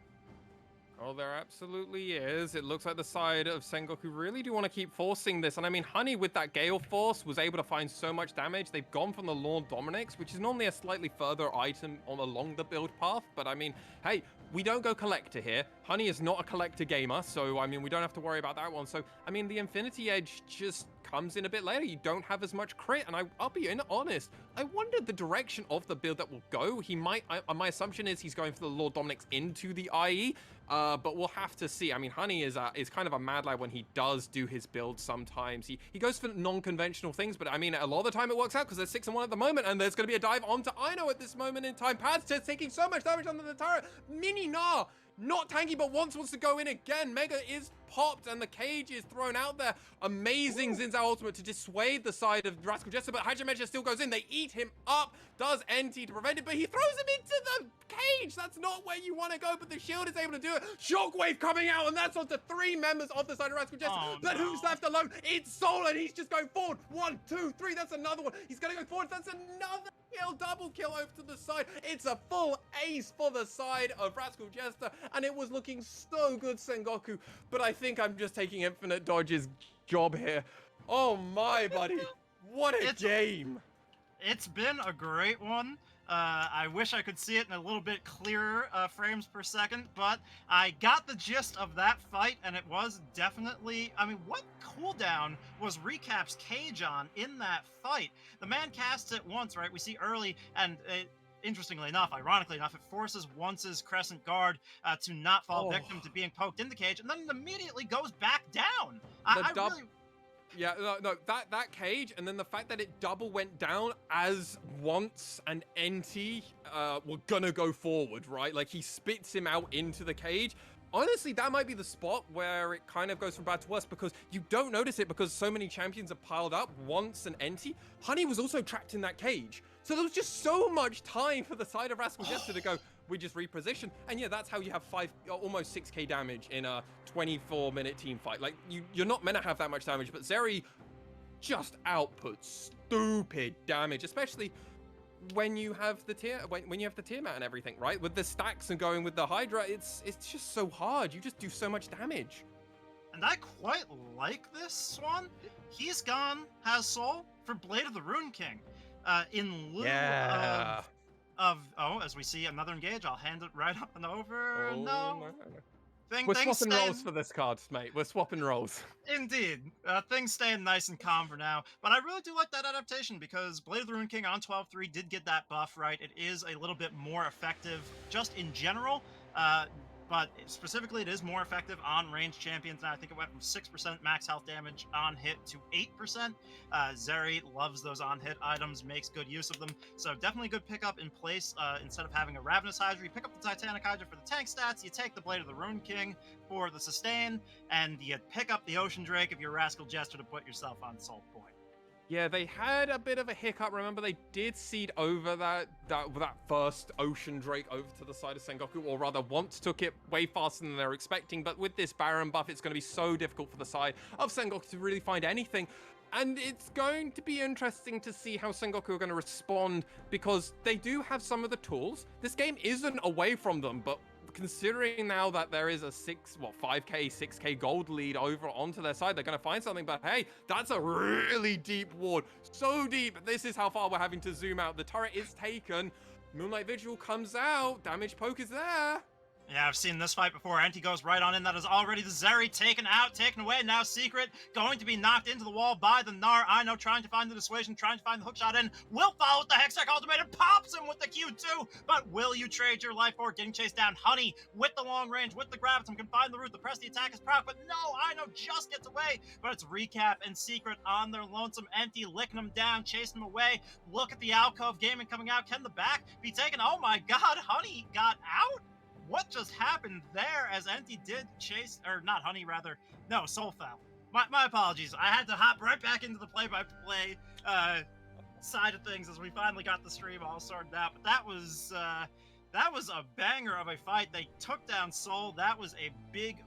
Oh, there absolutely is. It looks like the side of Sengoku really do want to keep forcing this. And I mean, Honey with that Gale Force was able to find so much damage. They've gone from the Lord Dominix, which is normally a slightly further item along the build path. But I mean, hey, we don't go collector here. Honey is not a collector gamer, so I mean, we don't have to worry about that one. So, I mean, the Infinity Edge just comes in a bit later. You don't have as much crit, and I'll be honest, I wondered the direction of the build that will go. He might, my assumption is he's going for the Lord Dominix into the IE, but we'll have to see. I mean, Honey is kind of a mad lad when he does do his build sometimes. He goes for non-conventional things, but I mean, a lot of the time it works out because there's 6-1 at the moment, and there's going to be a dive onto Aino at this moment in time. Pad's just taking so much damage under the turret. Mini Nah, not tanky, but wants to go in again. Mega is popped, and the cage is thrown out there. Amazing Xin Zhao ultimate to dissuade the side of Rascal Jester, but Hajime still goes in. They eat him up. Does NT to prevent it, but he throws him into the cage. That's not where you want to go, but the shield is able to do it. Shockwave coming out, and that's onto 3 members of the side of Rascal Jester. But who's left alone? It's Soul, and he's just going forward. 1, 2, 3. That's another one. He's going to go forward. That's another kill. Double kill over to the side. It's a full ace for the side of Rascal Jester, and it was looking so good, Sengoku. But I think I'm just taking Infinite Dodge's job here. Oh my, buddy. What a game. It's been a great one. I wish I could see it in a little bit clearer frames per second, but I got the gist of that fight, and it was definitely... I mean, what cooldown was Recap's cage on in that fight? The man casts it once, right? We see early, and interestingly enough, ironically enough, it forces Once's Crescent Guard to not fall victim to being poked in the cage, and then it immediately goes back down. Yeah, no, that cage, and then the fact that it double went down as Once and NT were gonna go forward, right? Like, he spits him out into the cage. Honestly, that might be the spot where it kind of goes from bad to worse, because you don't notice it because so many champions are piled up, Once and NT. Honey was also trapped in that cage. So there was just so much time for the side of Rascal Jester to go, we just reposition. And yeah, that's how you have almost 6k damage in a 24-minute team fight. Like, you're not meant to have that much damage, but Zeri just outputs stupid damage, especially when you have the tier mat and everything, right? With the stacks and going with the Hydra, it's just so hard. You just do so much damage. And I quite like this, Swan. He's gone, has Soul, for Blade of the Rune King. In lieu of as we see another engage, I'll hand it right up and over. No. We're swapping roles for this card, mate. We're swapping roles. Indeed. Things staying nice and calm for now. But I really do like that adaptation, because Blade of the Rune King on 12-3 did get that buff, right? It is a little bit more effective just in general. But specifically, it is more effective on ranged champions. And I think it went from 6% max health damage on hit to 8%. Zeri loves those on hit items, makes good use of them. So definitely good pickup in place. Instead of having a Ravenous Hydra, you pick up the Titanic Hydra for the tank stats. You take the Blade of the Rune King for the sustain. And you pick up the Ocean Drake if you're Rascal Jester to put yourself on Salt Point. Yeah, they had a bit of a hiccup. Remember, they did seed over that first Ocean Drake over to the side of Sengoku, or rather, Once took it way faster than they were expecting. But with this Baron buff, it's going to be so difficult for the side of Sengoku to really find anything. And it's going to be interesting to see how Sengoku are going to respond, because they do have some of the tools. This game isn't away from them, but considering now that there is a 5k, 6k gold lead over onto their side, they're going to find something. But hey, that's a really deep ward. So deep. This is how far we're having to zoom out. The turret is taken. Moonlight Vigil comes out. Damage poke is there. Yeah, I've seen this fight before. Anti goes right on in. That is already the Zeri taken out, taken away. Now Secret going to be knocked into the wall by the Gnar. Aino trying to find the dissuasion, trying to find the hookshot in. Will follow with the Hextech ultimate and pops him with the Q2. But will you trade your life for getting chased down? Honey with the long range, with the gravitum, can find the root. The press the attack is proc, but no, Aino just gets away. But it's Recap and Secret on their lonesome. Empty, licking him down, chasing him away. Look at the Alcove Gaming coming out. Can the back be taken? Oh my god, Honey got out? what just happened there as Enti did chase, or not Honey, rather, no, Soul fell. My apologies. I had to hop right back into the play-by-play side of things as we finally got the stream all sorted out. But that was a banger of a fight. They took down Soul. That was a big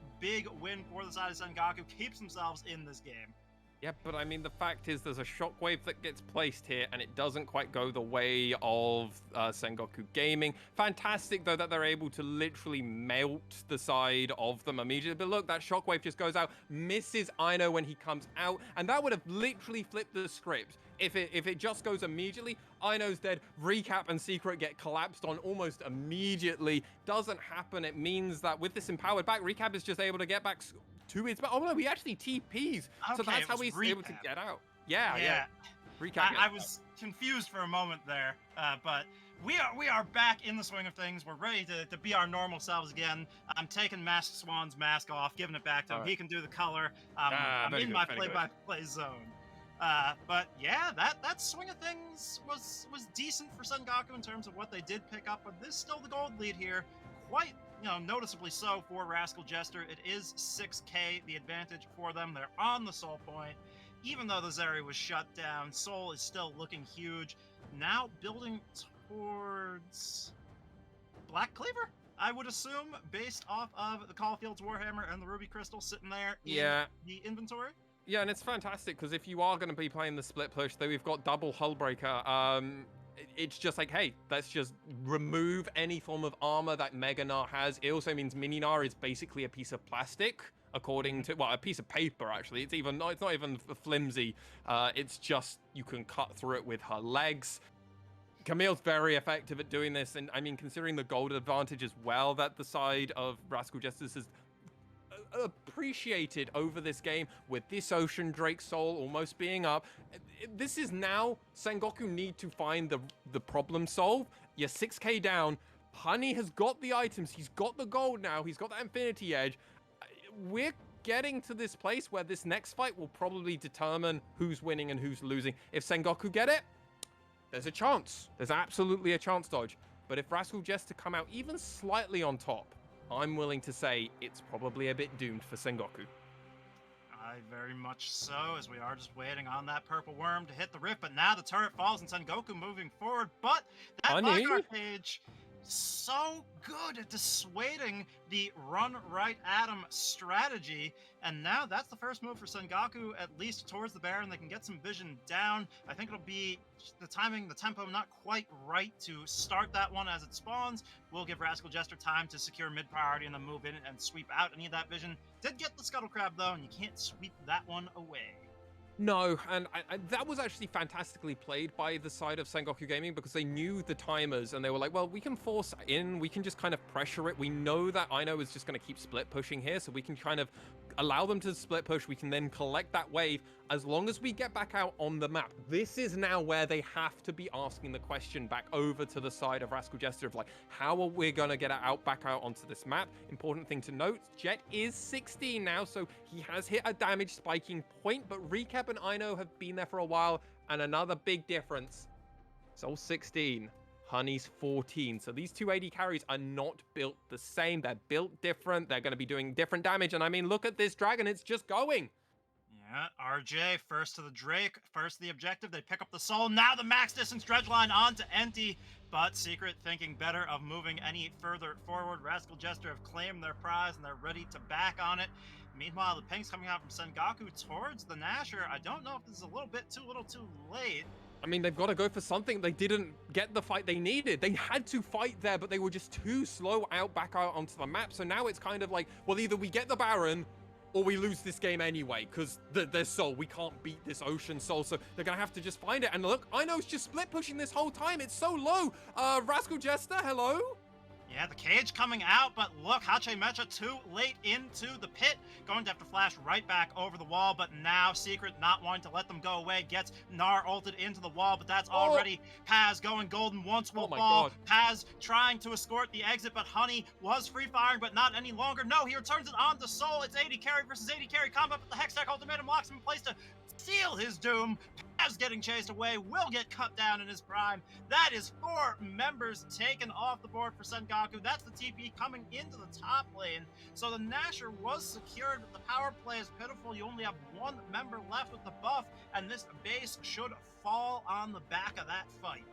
win for the side of Sengoku. Keeps themselves in this game. Yeah, but I mean, the fact is there's a shockwave that gets placed here, and it doesn't quite go the way of Sengoku Gaming. Fantastic, though, that they're able to literally melt the side of them immediately. But look, that shockwave just goes out, misses Aino when he comes out, and that would have literally flipped the script. If it just goes immediately, Aino's dead, Recap and Secret get collapsed on almost immediately. Doesn't happen. It means that with this empowered back, Recap is just able to get back to his... Oh, no, he actually TPs. Okay, so that's how he's able to get out. Yeah. Recap I was confused for a moment there, but we are back in the swing of things. We're ready to be our normal selves again. I'm taking Masked Swan's mask off, giving it back to him. Right. He can do the color. I'm in my play-by-play zone. But yeah, that swing of things was decent for Sengoku in terms of what they did pick up, but this is still the gold lead here. Quite, noticeably so for Rascal Jester. It is 6k, the advantage for them. They're on the Soul point. Even though the Zeri was shut down, Soul is still looking huge. Now building towards Black Cleaver, I would assume, based off of the Caulfield's Warhammer and the Ruby Crystal sitting there in the inventory. Yeah, and it's fantastic because if you are going to be playing the split push, then we've got double Hullbreaker. It's just like, hey, let's just remove any form of armor that Mega Gnar has. It also means Mini Gnar is basically a piece of plastic, according to, well, a piece of paper, actually. It's not even flimsy. It's just, you can cut through it with her legs. Camille's very effective at doing this, and I mean, considering the gold advantage as well that the side of Rascal Justice has appreciated over this game, with this Ocean Drake Soul almost being up. This is now Sengoku need to find the problem solve. You're 6k down. Honey has got the items. He's got the gold now. He's got that Infinity Edge. We're getting to this place where this next fight will probably determine who's winning and who's losing. If Sengoku get it, there's a chance. There's absolutely a chance, Dodge. But if Rascal Jester come out even slightly on top, I'm willing to say it's probably a bit doomed for Sengoku. Very much so, as we are just waiting on that purple worm to hit the rift, but now the turret falls and Sengoku moving forward, but that Blackguard Page so good at dissuading the run right at him strategy, and now that's the first move for Sengoku, at least towards the Baron. They can get some vision down. I think it'll be the timing, the tempo not quite right to start that one as it spawns. We'll give Rascal Jester time to secure mid priority and then move in and sweep out any of that vision. Did get the Scuttle Crab though, and you can't sweep that one away. No, and that was actually fantastically played by the side of Sengoku Gaming, because they knew the timers and they were like, well, we can force in, we can just kind of pressure it. We know that Aino is just going to keep split pushing here, so we can kind of allow them to split push. We can then collect that wave as long as we get back out on the map. This is now where they have to be asking the question back over to the side of Rascal Jester of like, how are we going to get back out onto this map? Important thing to note, Jet is 16 now, so he has hit a damage spiking point, but Recap and Aino have been there for a while, and another big difference. Soul 16, Honey's 14. So these two AD carries are not built the same. They're built different. They're going to be doing different damage, and I mean, look at this dragon. It's just going. Yeah, RJ, first to the Drake, first to the objective. They pick up the Soul. Now the max distance dredge line onto Enti, but Secret thinking better of moving any further forward. Rascal Jester have claimed their prize, and they're ready to back on it. Meanwhile, the ping's coming out from Sengoku towards the Nasher. I don't know if this is a little too late. I mean, they've got to go for something. They didn't get the fight they needed. They had to fight there, but they were just too slow back out onto the map. So now it's kind of like, well, either we get the Baron or we lose this game anyway, because there's Soul. We can't beat this Ocean Soul, so they're going to have to just find it. And look, Aino's just split pushing this whole time. It's so low. Rascal Jester, hello? Yeah, the cage coming out, but look, Hache Mecha too late into the pit. Going to have to flash right back over the wall, but now Secret not wanting to let them go away. Gets Gnar ulted into the wall, but that's already Paz going golden. Once will fall. God. Paz trying to escort the exit, but Honey was free firing, but not any longer. No, he returns it on to Soul. It's AD carry versus AD carry combat, but the Hextech ultimatum locks him in place to seal his doom. as getting chased away, will get cut down in his prime. That is 4 members taken off the board for Sengoku. That's the TP coming into the top lane. So the Nasher was secured, but the power play is pitiful. You only have 1 member left with the buff, and this base should fall on the back of that fight.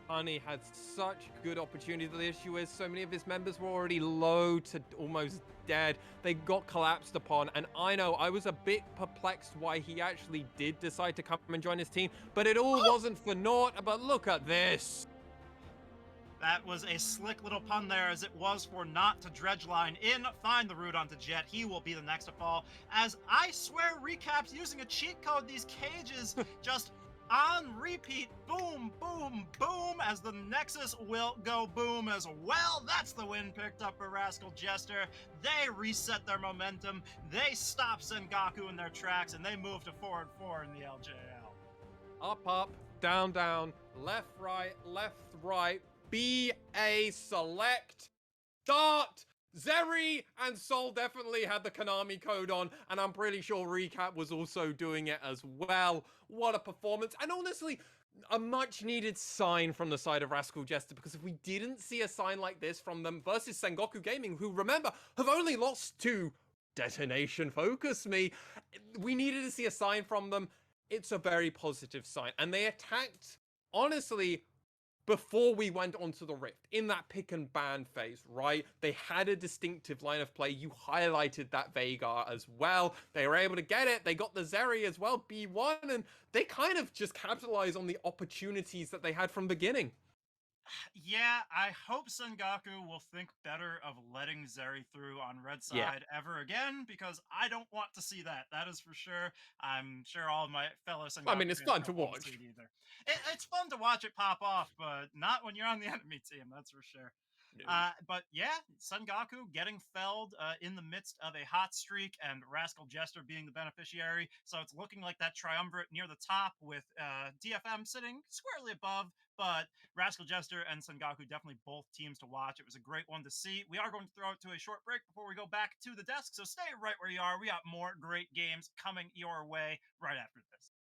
Honey had such good opportunity. The issue is so many of his members were already low to almost dead. They got collapsed upon, and I know I was a bit perplexed why he actually did decide to come and join his team, but it all wasn't for naught. But look at this. That was a slick little pun there, as it was for not to dredge line in, find the root onto Jet. He will be the next to fall. As I swear, recaps using a cheat code, these cages just on repeat, boom, boom, boom, as the Nexus will go boom as well. That's the win picked up for Rascal Jester. They reset their momentum, they stop Sengoku in their tracks, and they move to 4-4 in the LJL. Up, down, left, right, B, A, select, start. Zeri and Sol definitely had the Konami code on, and I'm pretty sure Recap was also doing it as well. What a performance. And honestly, a much needed sign from the side of Rascal Jester, because if we didn't see a sign like this from them versus Sengoku Gaming, who, remember, have only lost to Detonation Focus Me, we needed to see a sign from them. It's a very positive sign. And they attacked, honestly, before we went onto the Rift, in that pick and ban phase, right? They had a distinctive line of play. You highlighted that Veigar as well. They were able to get it. They got the Zeri as well, B1, and they kind of just capitalized on the opportunities that they had from beginning. Yeah, I hope Sengoku will think better of letting Zeri through on red side ever again, because I don't want to see that. That is for sure. I'm sure all of my fellow Sengoku I mean, it's fun to don't want watch. see it either. It's fun to watch it pop off, but not when you're on the enemy team, that's for sure. But yeah, Sengoku getting felled in the midst of a hot streak, and Rascal Jester being the beneficiary. So it's looking like that triumvirate near the top, with DFM sitting squarely above. But Rascal Jester and Sengoku definitely both teams to watch. It was a great one to see. We are going to throw it to a short break before we go back to the desk, so stay right where you are. We got more great games coming your way right after this.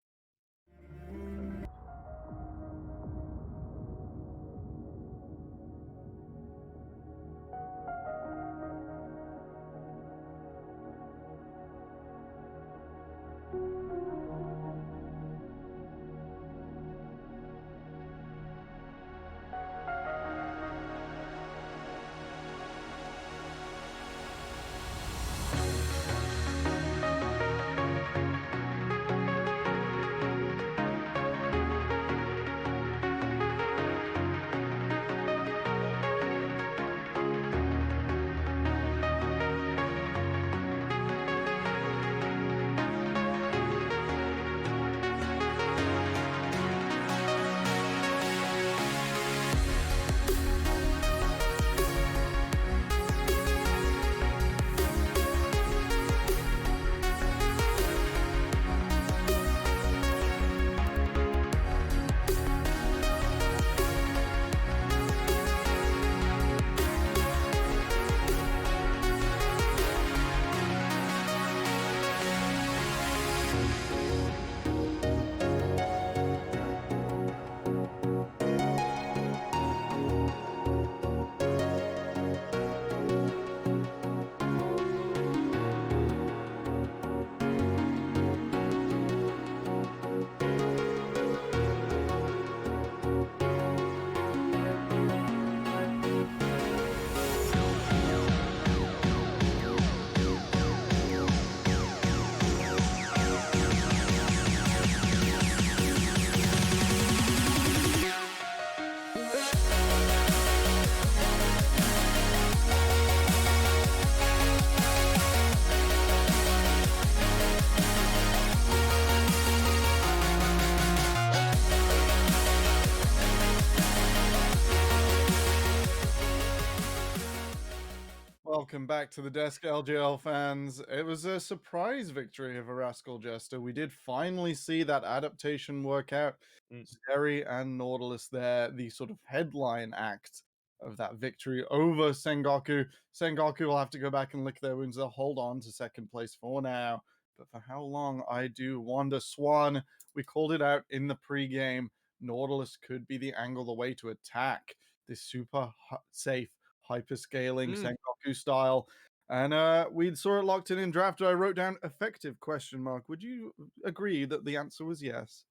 Welcome back to the desk, LJL fans. It was a surprise victory of a Rascal Jester. We did finally see that adaptation work out. Zeri and Nautilus there, the sort of headline act of that victory over Sengoku. Sengoku will have to go back and lick their wounds. They'll hold on to second place for now. But for how long, I do wonder. Swan, We called it out in the pregame. Nautilus could be the angle, the way to attack this super safe hyperscaling Sengoku style. And we saw it locked in draft. I wrote down effective question mark. Would you agree that the answer was yes?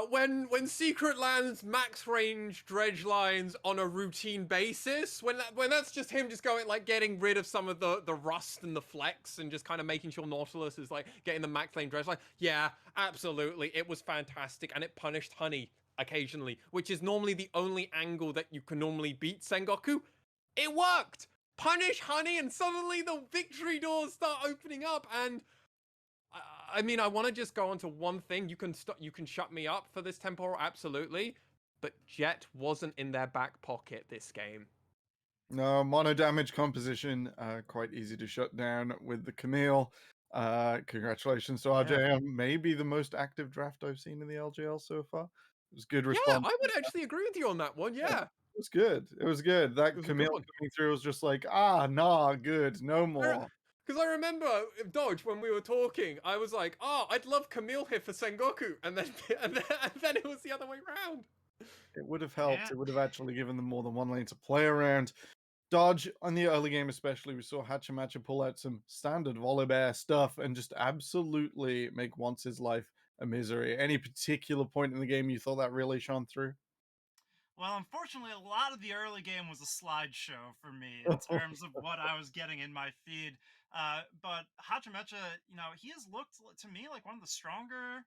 When Secret lands max range dredge lines on a routine basis, when that's just him just going like getting rid of some of the rust and the flex and just kind of making sure Nautilus is like getting the max range dredge line. Yeah, absolutely, it was fantastic, and it punished Honey occasionally, which is normally the only angle that you can normally beat Sengoku. It worked. Punish Honey, and suddenly the victory doors start opening up, and I mean, I want to just go on to one thing. You can you can shut me up for this temporal, absolutely. But Jet wasn't in their back pocket this game. No, mono damage composition, quite easy to shut down with the Camille. Congratulations to RJM. Maybe the most active draft I've seen in the LJL so far. It was good response. Yeah, I would actually agree with you on that one. Yeah. It was good. It was good. That was Camille coming through was just like, nah, good, no more. Because I remember Dodge when we were talking, I was like, "Oh, I'd love Camille here for Sengoku," and then and then it was the other way around. It would have helped. Yeah. It would have actually given them more than one lane to play around. Dodge on the early game, especially, we saw Hachimacha pull out some standard Volibear stuff and just absolutely make Once's life a misery. Any particular point in the game you thought that really shone through? Well, unfortunately, a lot of the early game was a slideshow for me in terms of what I was getting in my feed. But Hachimecha, he has looked to me like one of the stronger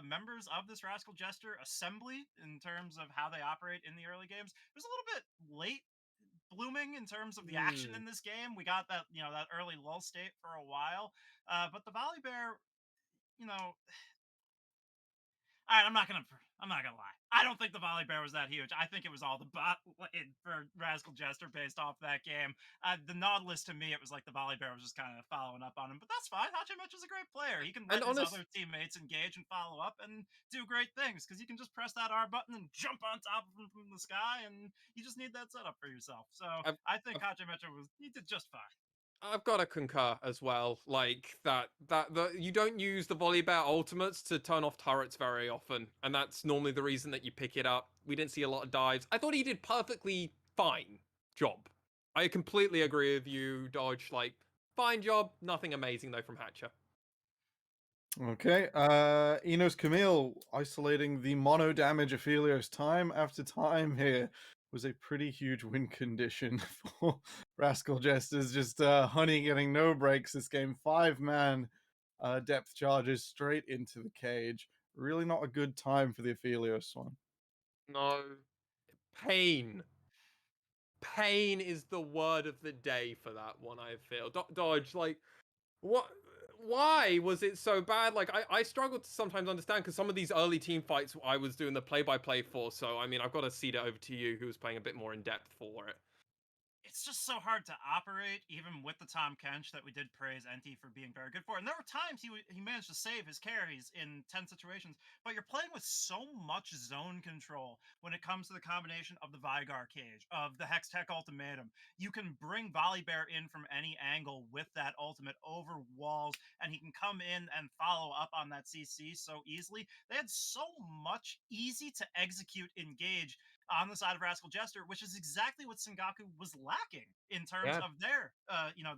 members of this Rascal Jester assembly in terms of how they operate in the early games. It was a little bit late blooming in terms of the action in this game. We got that, that early lull state for a while. But the Volibear, you know, all right, I'm not gonna lie. I don't think the Volibear was that huge. I think it was all the bot for Rascal Jester based off that game. The Nautilus, to me, it was like the Volibear was just kind of following up on him, but that's fine. Hachimich is a great player. He can let his other teammates engage and follow up and do great things because you can just press that R button and jump on top of him from the sky, and you just need that setup for yourself. So I think Hachimich he did just fine. I've got to concur as well. Like that you don't use the Volibear ultimates to turn off turrets very often, and that's normally the reason that you pick it up. We didn't see a lot of dives. I thought he did perfectly fine job. I completely agree with you, Dodge. Like fine job, nothing amazing though from Hatcher. Okay, Enos Camille isolating the mono damage Aphelios time after time here was a pretty huge win condition for Rascal Jesters. Just Honey getting no breaks this game. 5-man depth charges straight into the cage. Really not a good time for the Aphelios one. No. Pain. Pain is the word of the day for that one, I feel. Dodge, like, what? Why was it so bad? Like, I struggle to sometimes understand because some of these early team fights I was doing the play-by-play for. So, I mean, I've got to cede it over to you, who was playing a bit more in depth for it. It's just so hard to operate, even with the Tom Kench that we did praise Enti for being very good for. And there were times he managed to save his carries in tense situations, but you're playing with so much zone control when it comes to the combination of the Vigar cage, of the Hex Tech ultimatum. You can bring Volibear in from any angle with that ultimate over walls, and he can come in and follow up on that CC so easily. They had so much easy to execute engage on the side of Rascal Jester, which is exactly what Sengoku was lacking in terms of their,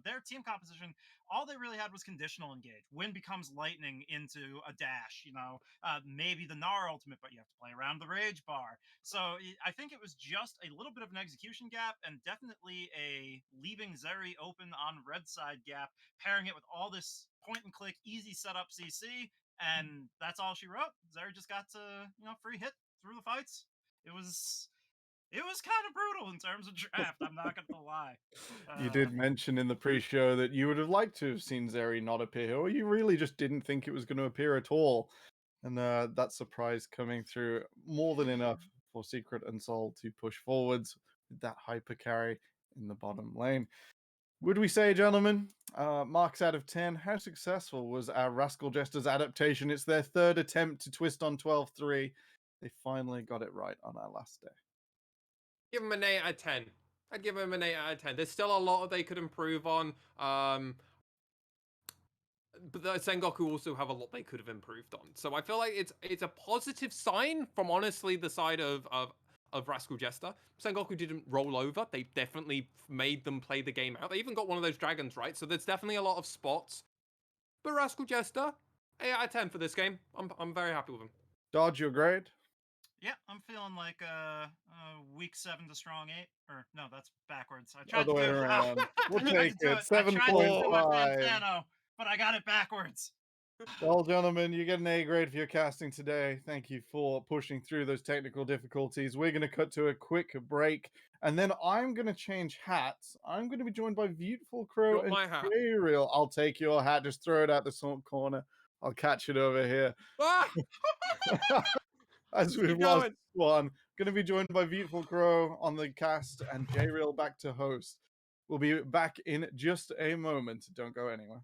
their team composition. All they really had was conditional engage. Wind becomes lightning into a dash. Maybe the Gnar ultimate, but you have to play around the Rage bar. So I think it was just a little bit of an execution gap, and definitely a leaving Zeri open on red side gap, pairing it with all this point and click easy setup CC, and that's all she wrote. Zeri just got to free hit through the fights. It was kind of brutal in terms of draft. I'm not gonna lie. You did mention in the pre-show that you would have liked to have seen Zeri not appear, or you really just didn't think it was going to appear at all. And that surprise coming through more than enough for Secret and Soul to push forwards with that hyper carry in the bottom lane. Would we say, gentlemen, marks out of 10, how successful was our Rascal Jester's adaptation? It's their third attempt to twist on 12-3. They finally got it right on our last day. Give him an 8 out of 10. I'd give him an 8 out of 10. There's still a lot they could improve on. but the Sengoku also have a lot they could have improved on. So I feel like it's a positive sign from honestly the side of Rascal Jester. Sengoku didn't roll over. They definitely made them play the game out. They even got one of those dragons, right? So there's definitely a lot of spots. But Rascal Jester, 8 out of 10 for this game. I'm very happy with him. Dodge, your grade? Yeah, I'm feeling like week 7 to strong 8. Or no, that's backwards. I tried Other to way do around. We'll I tried take to do it. I tried to do it with 7.5. Fantano, but I got it backwards. Well, gentlemen, you get an A grade for your casting today. Thank you for pushing through those technical difficulties. We're going to cut to a quick break, and then I'm going to change hats. I'm going to be joined by Beautiful Crow Got and my hat. Ariel. I'll take your hat. Just throw it out the corner. I'll catch it over here. Ah! As we've Keep lost going. one. Going to be joined by Beautiful Crow on the cast and J-Real back to host. We'll be back in just a moment. Don't go anywhere.